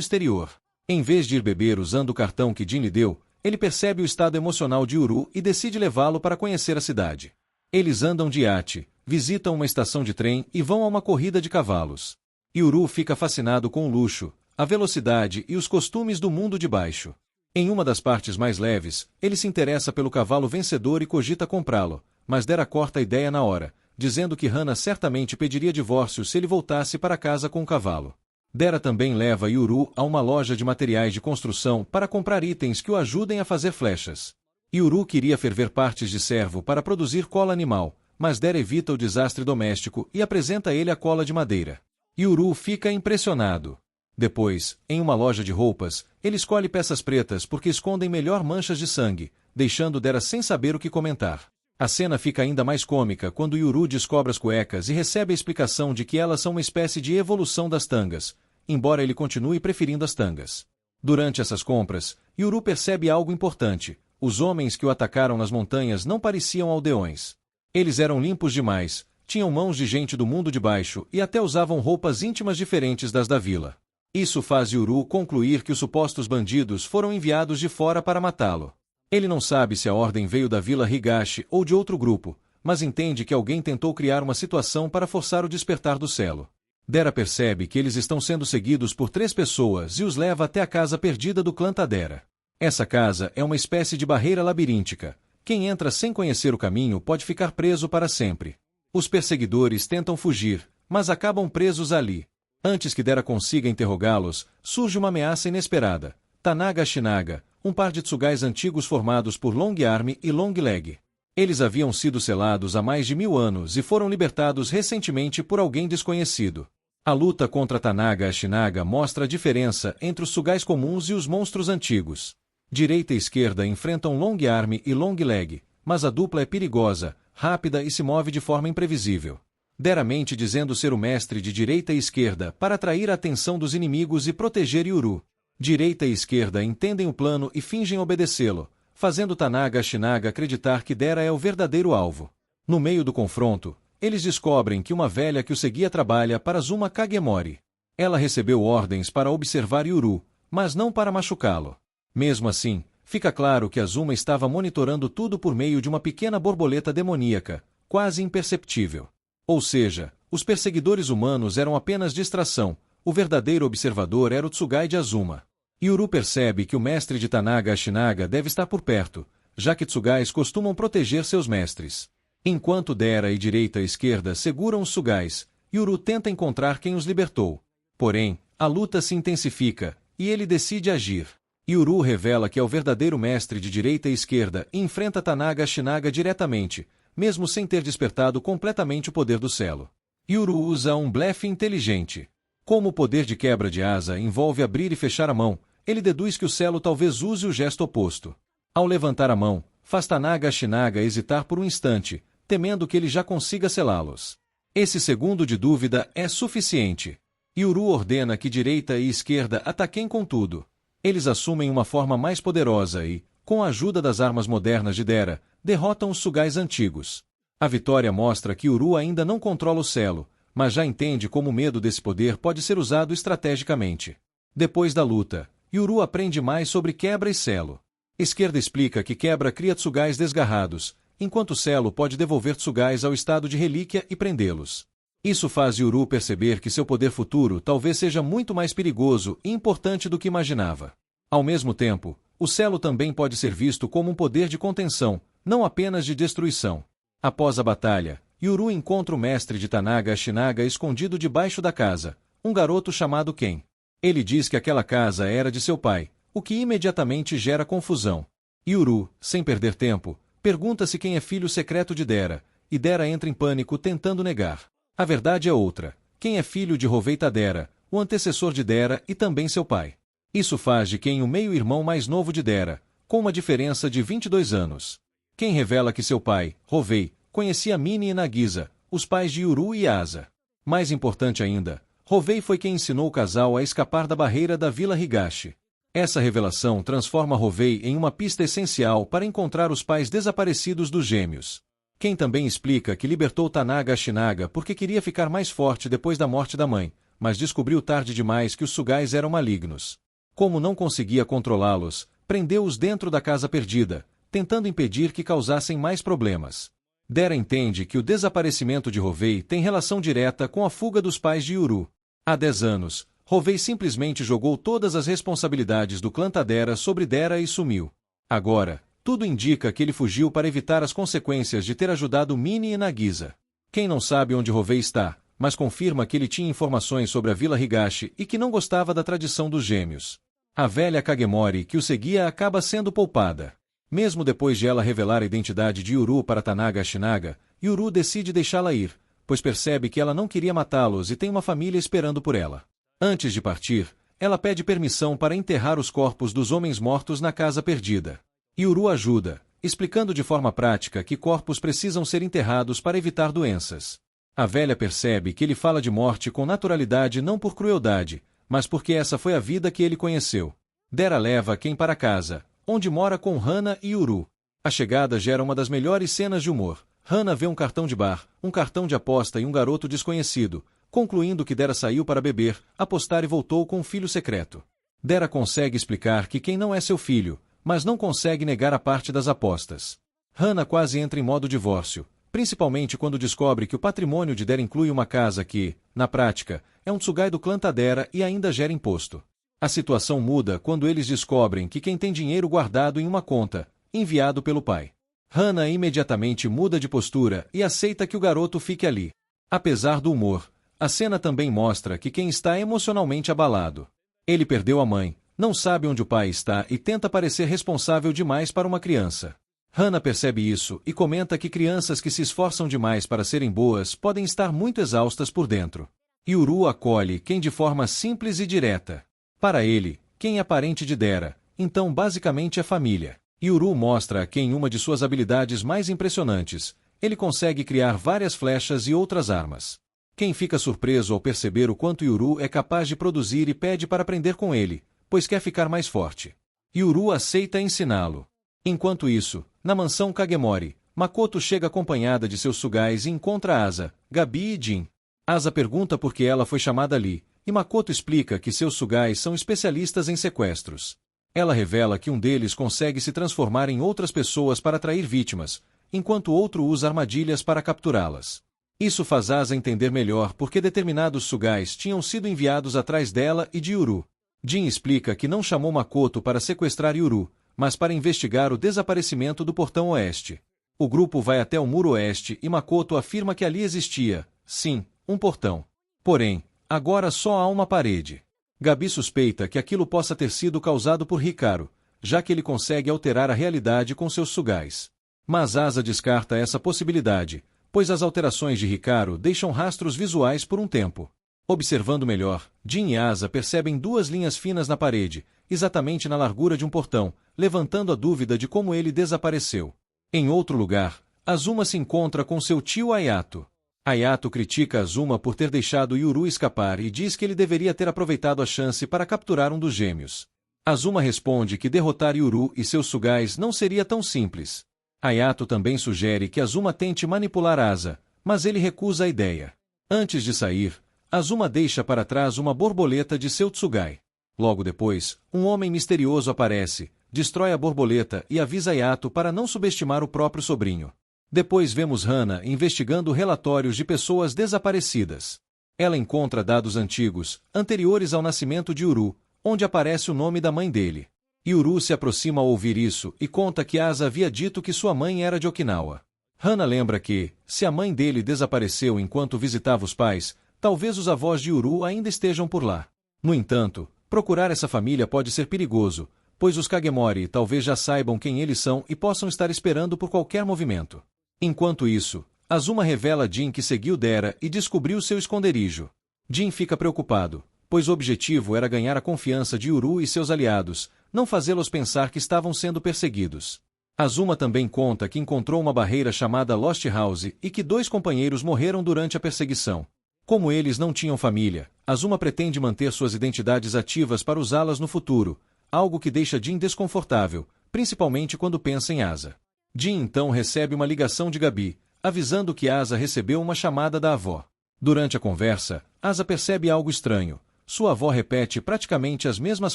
Speaker 1: exterior. Em vez de ir beber usando o cartão que Jin lhe deu, ele percebe o estado emocional de Yuru e decide levá-lo para conhecer a cidade. Eles andam de iate, visitam uma estação de trem e vão a uma corrida de cavalos. Yuru fica fascinado com o luxo, a velocidade e os costumes do mundo de baixo. Em uma das partes mais leves, ele se interessa pelo cavalo vencedor e cogita comprá-lo, mas Dera corta a ideia na hora, dizendo que Hana certamente pediria divórcio se ele voltasse para casa com o cavalo. Dera também leva Yuru a uma loja de materiais de construção para comprar itens que o ajudem a fazer flechas. Yuru queria ferver partes de cervo para produzir cola animal, mas Dera evita o desastre doméstico e apresenta a ele a cola de madeira. Yuru fica impressionado. Depois, em uma loja de roupas, ele escolhe peças pretas porque escondem melhor manchas de sangue, deixando Dera sem saber o que comentar. A cena fica ainda mais cômica quando Yuru descobre as cuecas e recebe a explicação de que elas são uma espécie de evolução das tangas, embora ele continue preferindo as tangas. Durante essas compras, Yuru percebe algo importante: os homens que o atacaram nas montanhas não pareciam aldeões. Eles eram limpos demais, tinham mãos de gente do mundo de baixo e até usavam roupas íntimas diferentes das da vila. Isso faz Yuru concluir que os supostos bandidos foram enviados de fora para matá-lo. Ele não sabe se a ordem veio da Vila Higashi ou de outro grupo, mas entende que alguém tentou criar uma situação para forçar o despertar do Celo. Dera percebe que eles estão sendo seguidos por 3 pessoas e os leva até a casa perdida do clã Tadera. Essa casa é uma espécie de barreira labiríntica. Quem entra sem conhecer o caminho pode ficar preso para sempre. Os perseguidores tentam fugir, mas acabam presos ali. Antes que Dera consiga interrogá-los, surge uma ameaça inesperada. Tanaga Ashinaga, um par de Tsugais antigos formados por Long Arm e Long Leg. Eles haviam sido selados há mais de 1000 anos e foram libertados recentemente por alguém desconhecido. A luta contra Tanaga Ashinaga mostra a diferença entre os Tsugais comuns e os monstros antigos. Direita e esquerda enfrentam Long Arm e Long Leg, mas a dupla é perigosa, rápida e se move de forma imprevisível. Dera mente dizendo ser o mestre de direita e esquerda para atrair a atenção dos inimigos e proteger Yuru. Direita e esquerda entendem o plano e fingem obedecê-lo, fazendo Tanaga Ashinaga acreditar que Dera é o verdadeiro alvo. No meio do confronto, eles descobrem que uma velha que o seguia trabalha para Azuma Kagemori. Ela recebeu ordens para observar Yuru, mas não para machucá-lo. Mesmo assim, fica claro que Azuma estava monitorando tudo por meio de uma pequena borboleta demoníaca, quase imperceptível. Ou seja, os perseguidores humanos eram apenas distração. O verdadeiro observador era o Tsugai de Azuma. Yuru percebe que o mestre de Tanaga Ashinaga deve estar por perto, já que Tsugais costumam proteger seus mestres. Enquanto Dera e direita e esquerda seguram os Tsugais, Yuru tenta encontrar quem os libertou. Porém, a luta se intensifica, e ele decide agir. Yuru revela que é o verdadeiro mestre de direita e esquerda e enfrenta Tanaga Ashinaga diretamente, mesmo sem ter despertado completamente o poder do Celo. Yuru usa um blefe inteligente. Como o poder de quebra de asa envolve abrir e fechar a mão, ele deduz que o Celo talvez use o gesto oposto. Ao levantar a mão, faz Tanaga Ashinaga hesitar por um instante, temendo que ele já consiga selá-los. Esse segundo de dúvida é suficiente. Yuru ordena que direita e esquerda ataquem com tudo. Eles assumem uma forma mais poderosa e, com a ajuda das armas modernas de Dera, derrotam os Tsugais antigos. A vitória mostra que Yuru ainda não controla o Celo, mas já entende como o medo desse poder pode ser usado estrategicamente. Depois da luta, Yuru aprende mais sobre quebra e Celo. Esquerda explica que quebra cria Tsugais desgarrados, enquanto Celo pode devolver Tsugais ao estado de relíquia e prendê-los. Isso faz Yuru perceber que seu poder futuro talvez seja muito mais perigoso e importante do que imaginava. Ao mesmo tempo, o Celo também pode ser visto como um poder de contenção, não apenas de destruição. Após a batalha, Yuru encontra o mestre de Tanaga Ashinaga escondido debaixo da casa, um garoto chamado Ken. Ele diz que aquela casa era de seu pai, o que imediatamente gera confusão. Yuru, sem perder tempo, pergunta se Ken é filho secreto de Dera, e Dera entra em pânico tentando negar. A verdade é outra: Ken é filho de Hovei Tadera, o antecessor de Dera e também seu pai. Isso faz de Ken o meio-irmão mais novo de Dera, com uma diferença de 22 anos. Ken revela que seu pai, Hovei, conhecia Mine e Nagisa, os pais de Yuru e Asa. Mais importante ainda, Hovei foi quem ensinou o casal a escapar da barreira da Vila Higashi. Essa revelação transforma Hovei em uma pista essencial para encontrar os pais desaparecidos dos gêmeos. Ken também explica que libertou Tanaga Ashinaga porque queria ficar mais forte depois da morte da mãe, mas descobriu tarde demais que os Tsugais eram malignos. Como não conseguia controlá-los, prendeu-os dentro da casa perdida, tentando impedir que causassem mais problemas. Dera entende que o desaparecimento de Hovei tem relação direta com a fuga dos pais de Yuru. Há 10 anos, Hovei simplesmente jogou todas as responsabilidades do clã Tadera sobre Dera e sumiu. Agora, tudo indica que ele fugiu para evitar as consequências de ter ajudado Mine e Nagisa. Quem não sabe onde Hovei está, mas confirma que ele tinha informações sobre a Vila Higashi e que não gostava da tradição dos gêmeos. A velha Kagemori que o seguia acaba sendo poupada. Mesmo depois de ela revelar a identidade de Yuru para Tanaga Ashinaga, Yuru decide deixá-la ir, pois percebe que ela não queria matá-los e tem uma família esperando por ela. Antes de partir, ela pede permissão para enterrar os corpos dos homens mortos na casa perdida. Yuru ajuda, explicando de forma prática que corpos precisam ser enterrados para evitar doenças. A velha percebe que ele fala de morte com naturalidade não por crueldade, mas porque essa foi a vida que ele conheceu. Dera leva Ken para casa, onde mora com Hana e Uru. A chegada gera uma das melhores cenas de humor. Hana vê um cartão de bar, um cartão de aposta e um garoto desconhecido, concluindo que Dera saiu para beber, apostar e voltou com um filho secreto. Dera consegue explicar que Ken não é seu filho, mas não consegue negar a parte das apostas. Hana quase entra em modo divórcio, principalmente quando descobre que o patrimônio de Dera inclui uma casa que, na prática, é um tsugai do clã Tadera e ainda gera imposto. A situação muda quando eles descobrem que Ken tem dinheiro guardado em uma conta, enviado pelo pai. Hana imediatamente muda de postura e aceita que o garoto fique ali. Apesar do humor, a cena também mostra que Ken está emocionalmente abalado. Ele perdeu a mãe, não sabe onde o pai está e tenta parecer responsável demais para uma criança. Hana percebe isso e comenta que crianças que se esforçam demais para serem boas podem estar muito exaustas por dentro. Uru acolhe Ken de forma simples e direta. Para ele, Ken é parente de Dera, então basicamente é família. Uru mostra a Ken uma de suas habilidades mais impressionantes. Ele consegue criar várias flechas e outras armas. Ken fica surpreso ao perceber o quanto Uru é capaz de produzir e pede para aprender com ele, pois quer ficar mais forte. Uru aceita ensiná-lo. Enquanto isso, na mansão Kagemori, Makoto chega acompanhada de seus sugais e encontra Asa, Gabi e Jin. Asa pergunta por que ela foi chamada ali, e Makoto explica que seus sugais são especialistas em sequestros. Ela revela que um deles consegue se transformar em outras pessoas para atrair vítimas, enquanto o outro usa armadilhas para capturá-las. Isso faz Asa entender melhor por que determinados sugais tinham sido enviados atrás dela e de Uru. Jin explica que não chamou Makoto para sequestrar Uru, mas para investigar o desaparecimento do portão oeste. O grupo vai até o muro oeste e Makoto afirma que ali existia, sim, um portão. Porém, agora só há uma parede. Gabi suspeita que aquilo possa ter sido causado por Hikaru, já que ele consegue alterar a realidade com seus sugais. Mas Asa descarta essa possibilidade, pois as alterações de Hikaru deixam rastros visuais por um tempo. Observando melhor, Jin e Asa percebem duas linhas finas na parede, exatamente na largura de um portão, levantando a dúvida de como ele desapareceu. Em outro lugar, Azuma se encontra com seu tio Ayato. Ayato critica Azuma por ter deixado Yuru escapar e diz que ele deveria ter aproveitado a chance para capturar um dos gêmeos. Azuma responde que derrotar Yuru e seus sugais não seria tão simples. Ayato também sugere que Azuma tente manipular Asa, mas ele recusa a ideia. Antes de sair, Azuma deixa para trás uma borboleta de seu tsugai. Logo depois, um homem misterioso aparece, destrói a borboleta e avisa Ayato para não subestimar o próprio sobrinho. Depois vemos Hana investigando relatórios de pessoas desaparecidas. Ela encontra dados antigos, anteriores ao nascimento de Uru, onde aparece o nome da mãe dele. Uru se aproxima ao ouvir isso e conta que Asa havia dito que sua mãe era de Okinawa. Hana lembra que, se a mãe dele desapareceu enquanto visitava os pais, talvez os avós de Uru ainda estejam por lá. No entanto, procurar essa família pode ser perigoso, pois os Kagemori talvez já saibam quem eles são e possam estar esperando por qualquer movimento. Enquanto isso, Azuma revela a Jin que seguiu Dera e descobriu seu esconderijo. Jin fica preocupado, pois o objetivo era ganhar a confiança de Uru e seus aliados, não fazê-los pensar que estavam sendo perseguidos. Azuma também conta que encontrou uma barreira chamada Lost House e que 2 companheiros morreram durante a perseguição. Como eles não tinham família, Azuma pretende manter suas identidades ativas para usá-las no futuro, algo que deixa Jin desconfortável, principalmente quando pensa em Asa. Jin então recebe uma ligação de Gabi, avisando que Asa recebeu uma chamada da avó. Durante a conversa, Asa percebe algo estranho. Sua avó repete praticamente as mesmas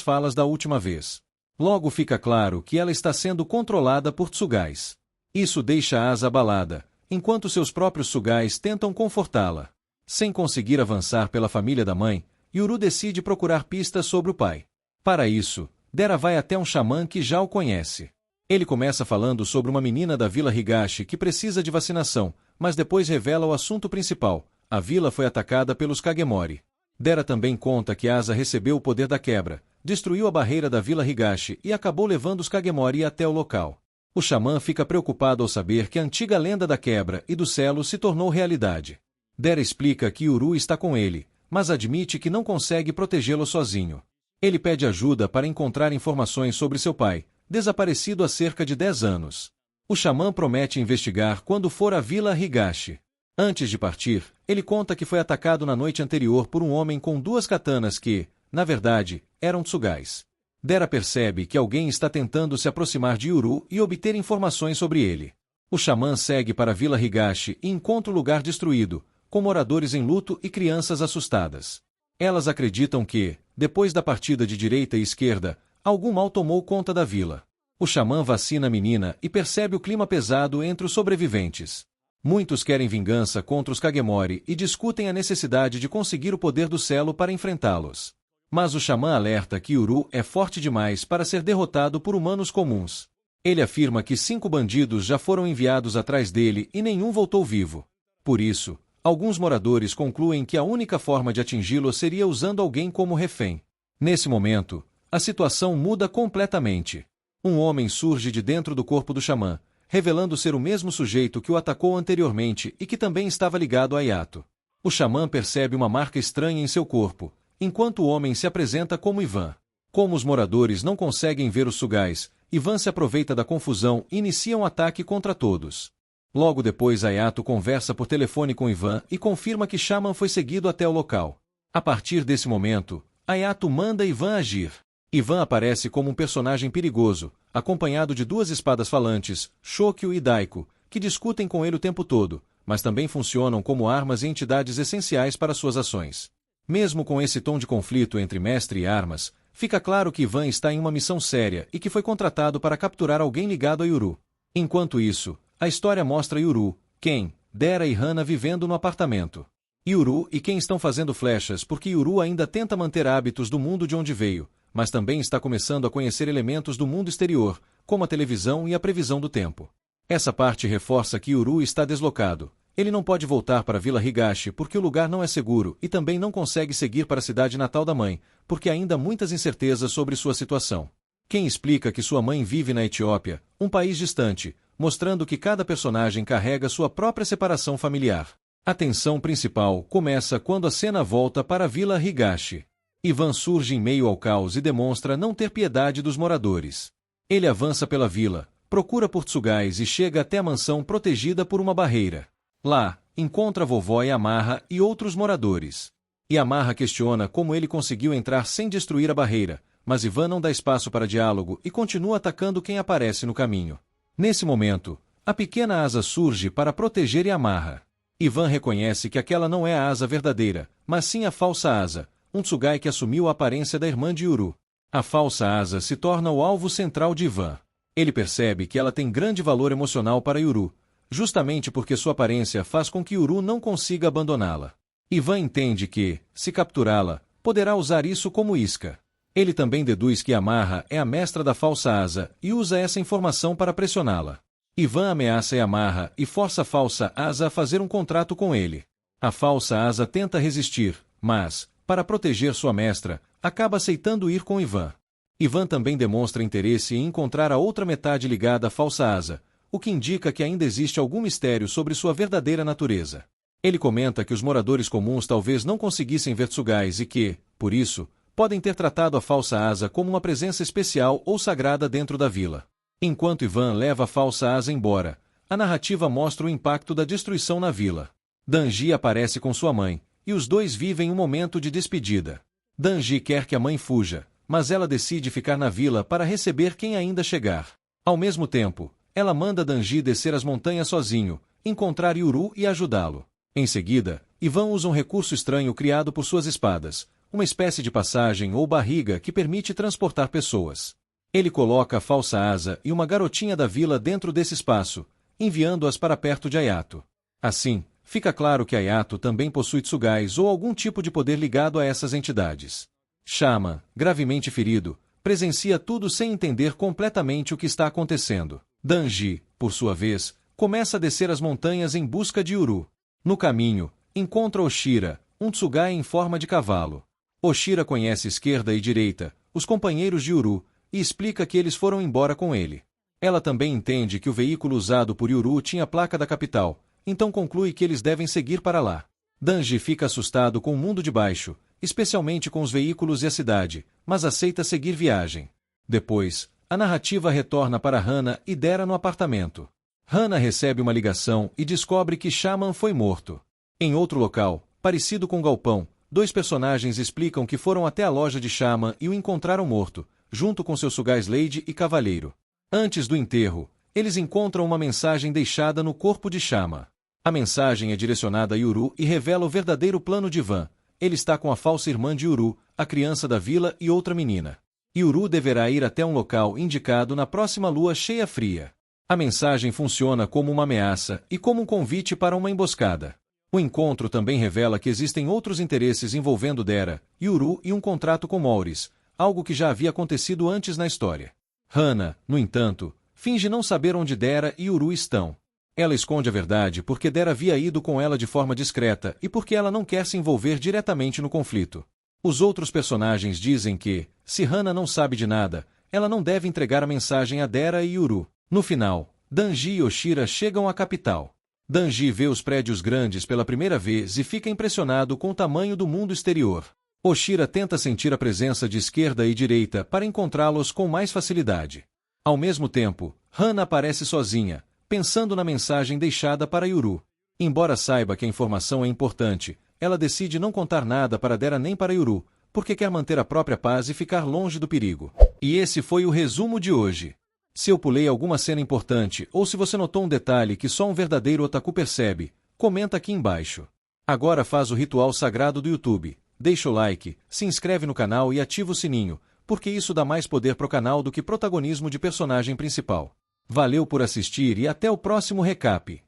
Speaker 1: falas da última vez. Logo fica claro que ela está sendo controlada por tsugais. Isso deixa Asa abalada, enquanto seus próprios tsugais tentam confortá-la. Sem conseguir avançar pela família da mãe, Yuru decide procurar pistas sobre o pai. Para isso, Dera vai até um xamã que já o conhece. Ele começa falando sobre uma menina da Vila Higashi que precisa de vacinação, mas depois revela o assunto principal. A vila foi atacada pelos Kagemori. Dera também conta que Asa recebeu o poder da quebra, destruiu a barreira da Vila Higashi e acabou levando os Kagemori até o local. O xamã fica preocupado ao saber que a antiga lenda da quebra e do selo se tornou realidade. Dera explica que Yuru está com ele, mas admite que não consegue protegê-lo sozinho. Ele pede ajuda para encontrar informações sobre seu pai, desaparecido há cerca de 10 anos. O xamã promete investigar quando for à Vila Higashi. Antes de partir, ele conta que foi atacado na noite anterior por um homem com 2 katanas que, na verdade, eram tsugais. Dera percebe que alguém está tentando se aproximar de Yuru e obter informações sobre ele. O xamã segue para a Vila Higashi e encontra o lugar destruído, com moradores em luto e crianças assustadas. Elas acreditam que, depois da partida de direita e esquerda, algum mal tomou conta da vila. O xamã vacina a menina e percebe o clima pesado entre os sobreviventes. Muitos querem vingança contra os Kagemori e discutem a necessidade de conseguir o poder do selo para enfrentá-los. Mas o xamã alerta que Yuru é forte demais para ser derrotado por humanos comuns. Ele afirma que 5 bandidos já foram enviados atrás dele e nenhum voltou vivo. Por isso, alguns moradores concluem que a única forma de atingi-lo seria usando alguém como refém. Nesse momento, a situação muda completamente. Um homem surge de dentro do corpo do xamã, revelando ser o mesmo sujeito que o atacou anteriormente e que também estava ligado a Yato. O xamã percebe uma marca estranha em seu corpo, enquanto o homem se apresenta como Ivan. Como os moradores não conseguem ver os sugais, Ivan se aproveita da confusão e inicia um ataque contra todos. Logo depois, Ayato conversa por telefone com Ivan e confirma que Shaman foi seguido até o local. A partir desse momento, Ayato manda Ivan agir. Ivan aparece como um personagem perigoso, acompanhado de 2 espadas falantes, Shokyu e Daiko, que discutem com ele o tempo todo, mas também funcionam como armas e entidades essenciais para suas ações. Mesmo com esse tom de conflito entre mestre e armas, fica claro que Ivan está em uma missão séria e que foi contratado para capturar alguém ligado a Yuru. Enquanto isso, a história mostra Yuru, Ken, Dera e Hana vivendo no apartamento. Yuru e Ken estão fazendo flechas porque Yuru ainda tenta manter hábitos do mundo de onde veio, mas também está começando a conhecer elementos do mundo exterior, como a televisão e a previsão do tempo. Essa parte reforça que Yuru está deslocado. Ele não pode voltar para a Vila Higashi porque o lugar não é seguro e também não consegue seguir para a cidade natal da mãe, porque ainda há muitas incertezas sobre sua situação. Ken explica que sua mãe vive na Etiópia, um país distante, mostrando que cada personagem carrega sua própria separação familiar. A tensão principal começa quando a cena volta para a Vila Higashi. Ivan surge em meio ao caos e demonstra não ter piedade dos moradores. Ele avança pela vila, procura por tsugais e chega até a mansão protegida por uma barreira. Lá, encontra a vovó Yamaha e outros moradores. Yamaha questiona como ele conseguiu entrar sem destruir a barreira, mas Ivan não dá espaço para diálogo e continua atacando quem aparece no caminho. Nesse momento, a pequena asa surge para proteger Yamaha. Ivan reconhece que aquela não é a asa verdadeira, mas sim a falsa asa, um tsugai que assumiu a aparência da irmã de Yuru. A falsa asa se torna o alvo central de Ivan. Ele percebe que ela tem grande valor emocional para Yuru, justamente porque sua aparência faz com que Yuru não consiga abandoná-la. Ivan entende que, se capturá-la, poderá usar isso como isca. Ele também deduz que Yamaha é a mestra da falsa asa e usa essa informação para pressioná-la. Ivan ameaça Yamaha e força a falsa asa a fazer um contrato com ele. A falsa asa tenta resistir, mas, para proteger sua mestra, acaba aceitando ir com Ivan. Ivan também demonstra interesse em encontrar a outra metade ligada à falsa asa, o que indica que ainda existe algum mistério sobre sua verdadeira natureza. Ele comenta que os moradores comuns talvez não conseguissem ver tsugais e que, por isso, podem ter tratado a falsa asa como uma presença especial ou sagrada dentro da vila. Enquanto Ivan leva a falsa asa embora, a narrativa mostra o impacto da destruição na vila. Danji aparece com sua mãe, e os dois vivem um momento de despedida. Danji quer que a mãe fuja, mas ela decide ficar na vila para receber quem ainda chegar. Ao mesmo tempo, ela manda Danji descer as montanhas sozinho, encontrar Yuru e ajudá-lo. Em seguida, Ivan usa um recurso estranho criado por suas espadas, uma espécie de passagem ou barriga que permite transportar pessoas. Ele coloca a falsa asa e uma garotinha da vila dentro desse espaço, enviando-as para perto de Ayato. Assim, fica claro que Ayato também possui tsugais ou algum tipo de poder ligado a essas entidades. Shaman, gravemente ferido, presencia tudo sem entender completamente o que está acontecendo. Danji, por sua vez, começa a descer as montanhas em busca de Yuru. No caminho, encontra Oshira, um tsugai em forma de cavalo. Oshira conhece esquerda e direita, os companheiros de Yuru, e explica que eles foram embora com ele. Ela também entende que o veículo usado por Yuru tinha a placa da capital, então conclui que eles devem seguir para lá. Danji fica assustado com o mundo de baixo, especialmente com os veículos e a cidade, mas aceita seguir viagem. Depois, a narrativa retorna para Hana e Dera no apartamento. Hana recebe uma ligação e descobre que Shaman foi morto. Em outro local, parecido com Galpão, dois personagens explicam que foram até a loja de Shaman e o encontraram morto, junto com seu Sugais Lady e Cavalheiro. Antes do enterro, eles encontram uma mensagem deixada no corpo de Shaman. A mensagem é direcionada a Yuru e revela o verdadeiro plano de Van. Ele está com a falsa irmã de Yuru, a criança da vila e outra menina. Yuru deverá ir até um local indicado na próxima lua cheia fria. A mensagem funciona como uma ameaça e como um convite para uma emboscada. O encontro também revela que existem outros interesses envolvendo Dera, Yuru e um contrato com Maurice, algo que já havia acontecido antes na história. Hana, no entanto, finge não saber onde Dera e Yuru estão. Ela esconde a verdade porque Dera havia ido com ela de forma discreta e porque ela não quer se envolver diretamente no conflito. Os outros personagens dizem que, se Hana não sabe de nada, ela não deve entregar a mensagem a Dera e Yuru. No final, Danji e Oshira chegam à capital. Danji vê os prédios grandes pela primeira vez e fica impressionado com o tamanho do mundo exterior. Oshira tenta sentir a presença de esquerda e direita para encontrá-los com mais facilidade. Ao mesmo tempo, Hana aparece sozinha, pensando na mensagem deixada para Yuru. Embora saiba que a informação é importante, ela decide não contar nada para Dera nem para Yuru, porque quer manter a própria paz e ficar longe do perigo. E esse foi o resumo de hoje. Se eu pulei alguma cena importante ou se você notou um detalhe que só um verdadeiro otaku percebe, comenta aqui embaixo. Agora faz o ritual sagrado do YouTube. Deixa o like, se inscreve no canal e ativa o sininho, porque isso dá mais poder pro canal do que protagonismo de personagem principal. Valeu por assistir e até o próximo recap.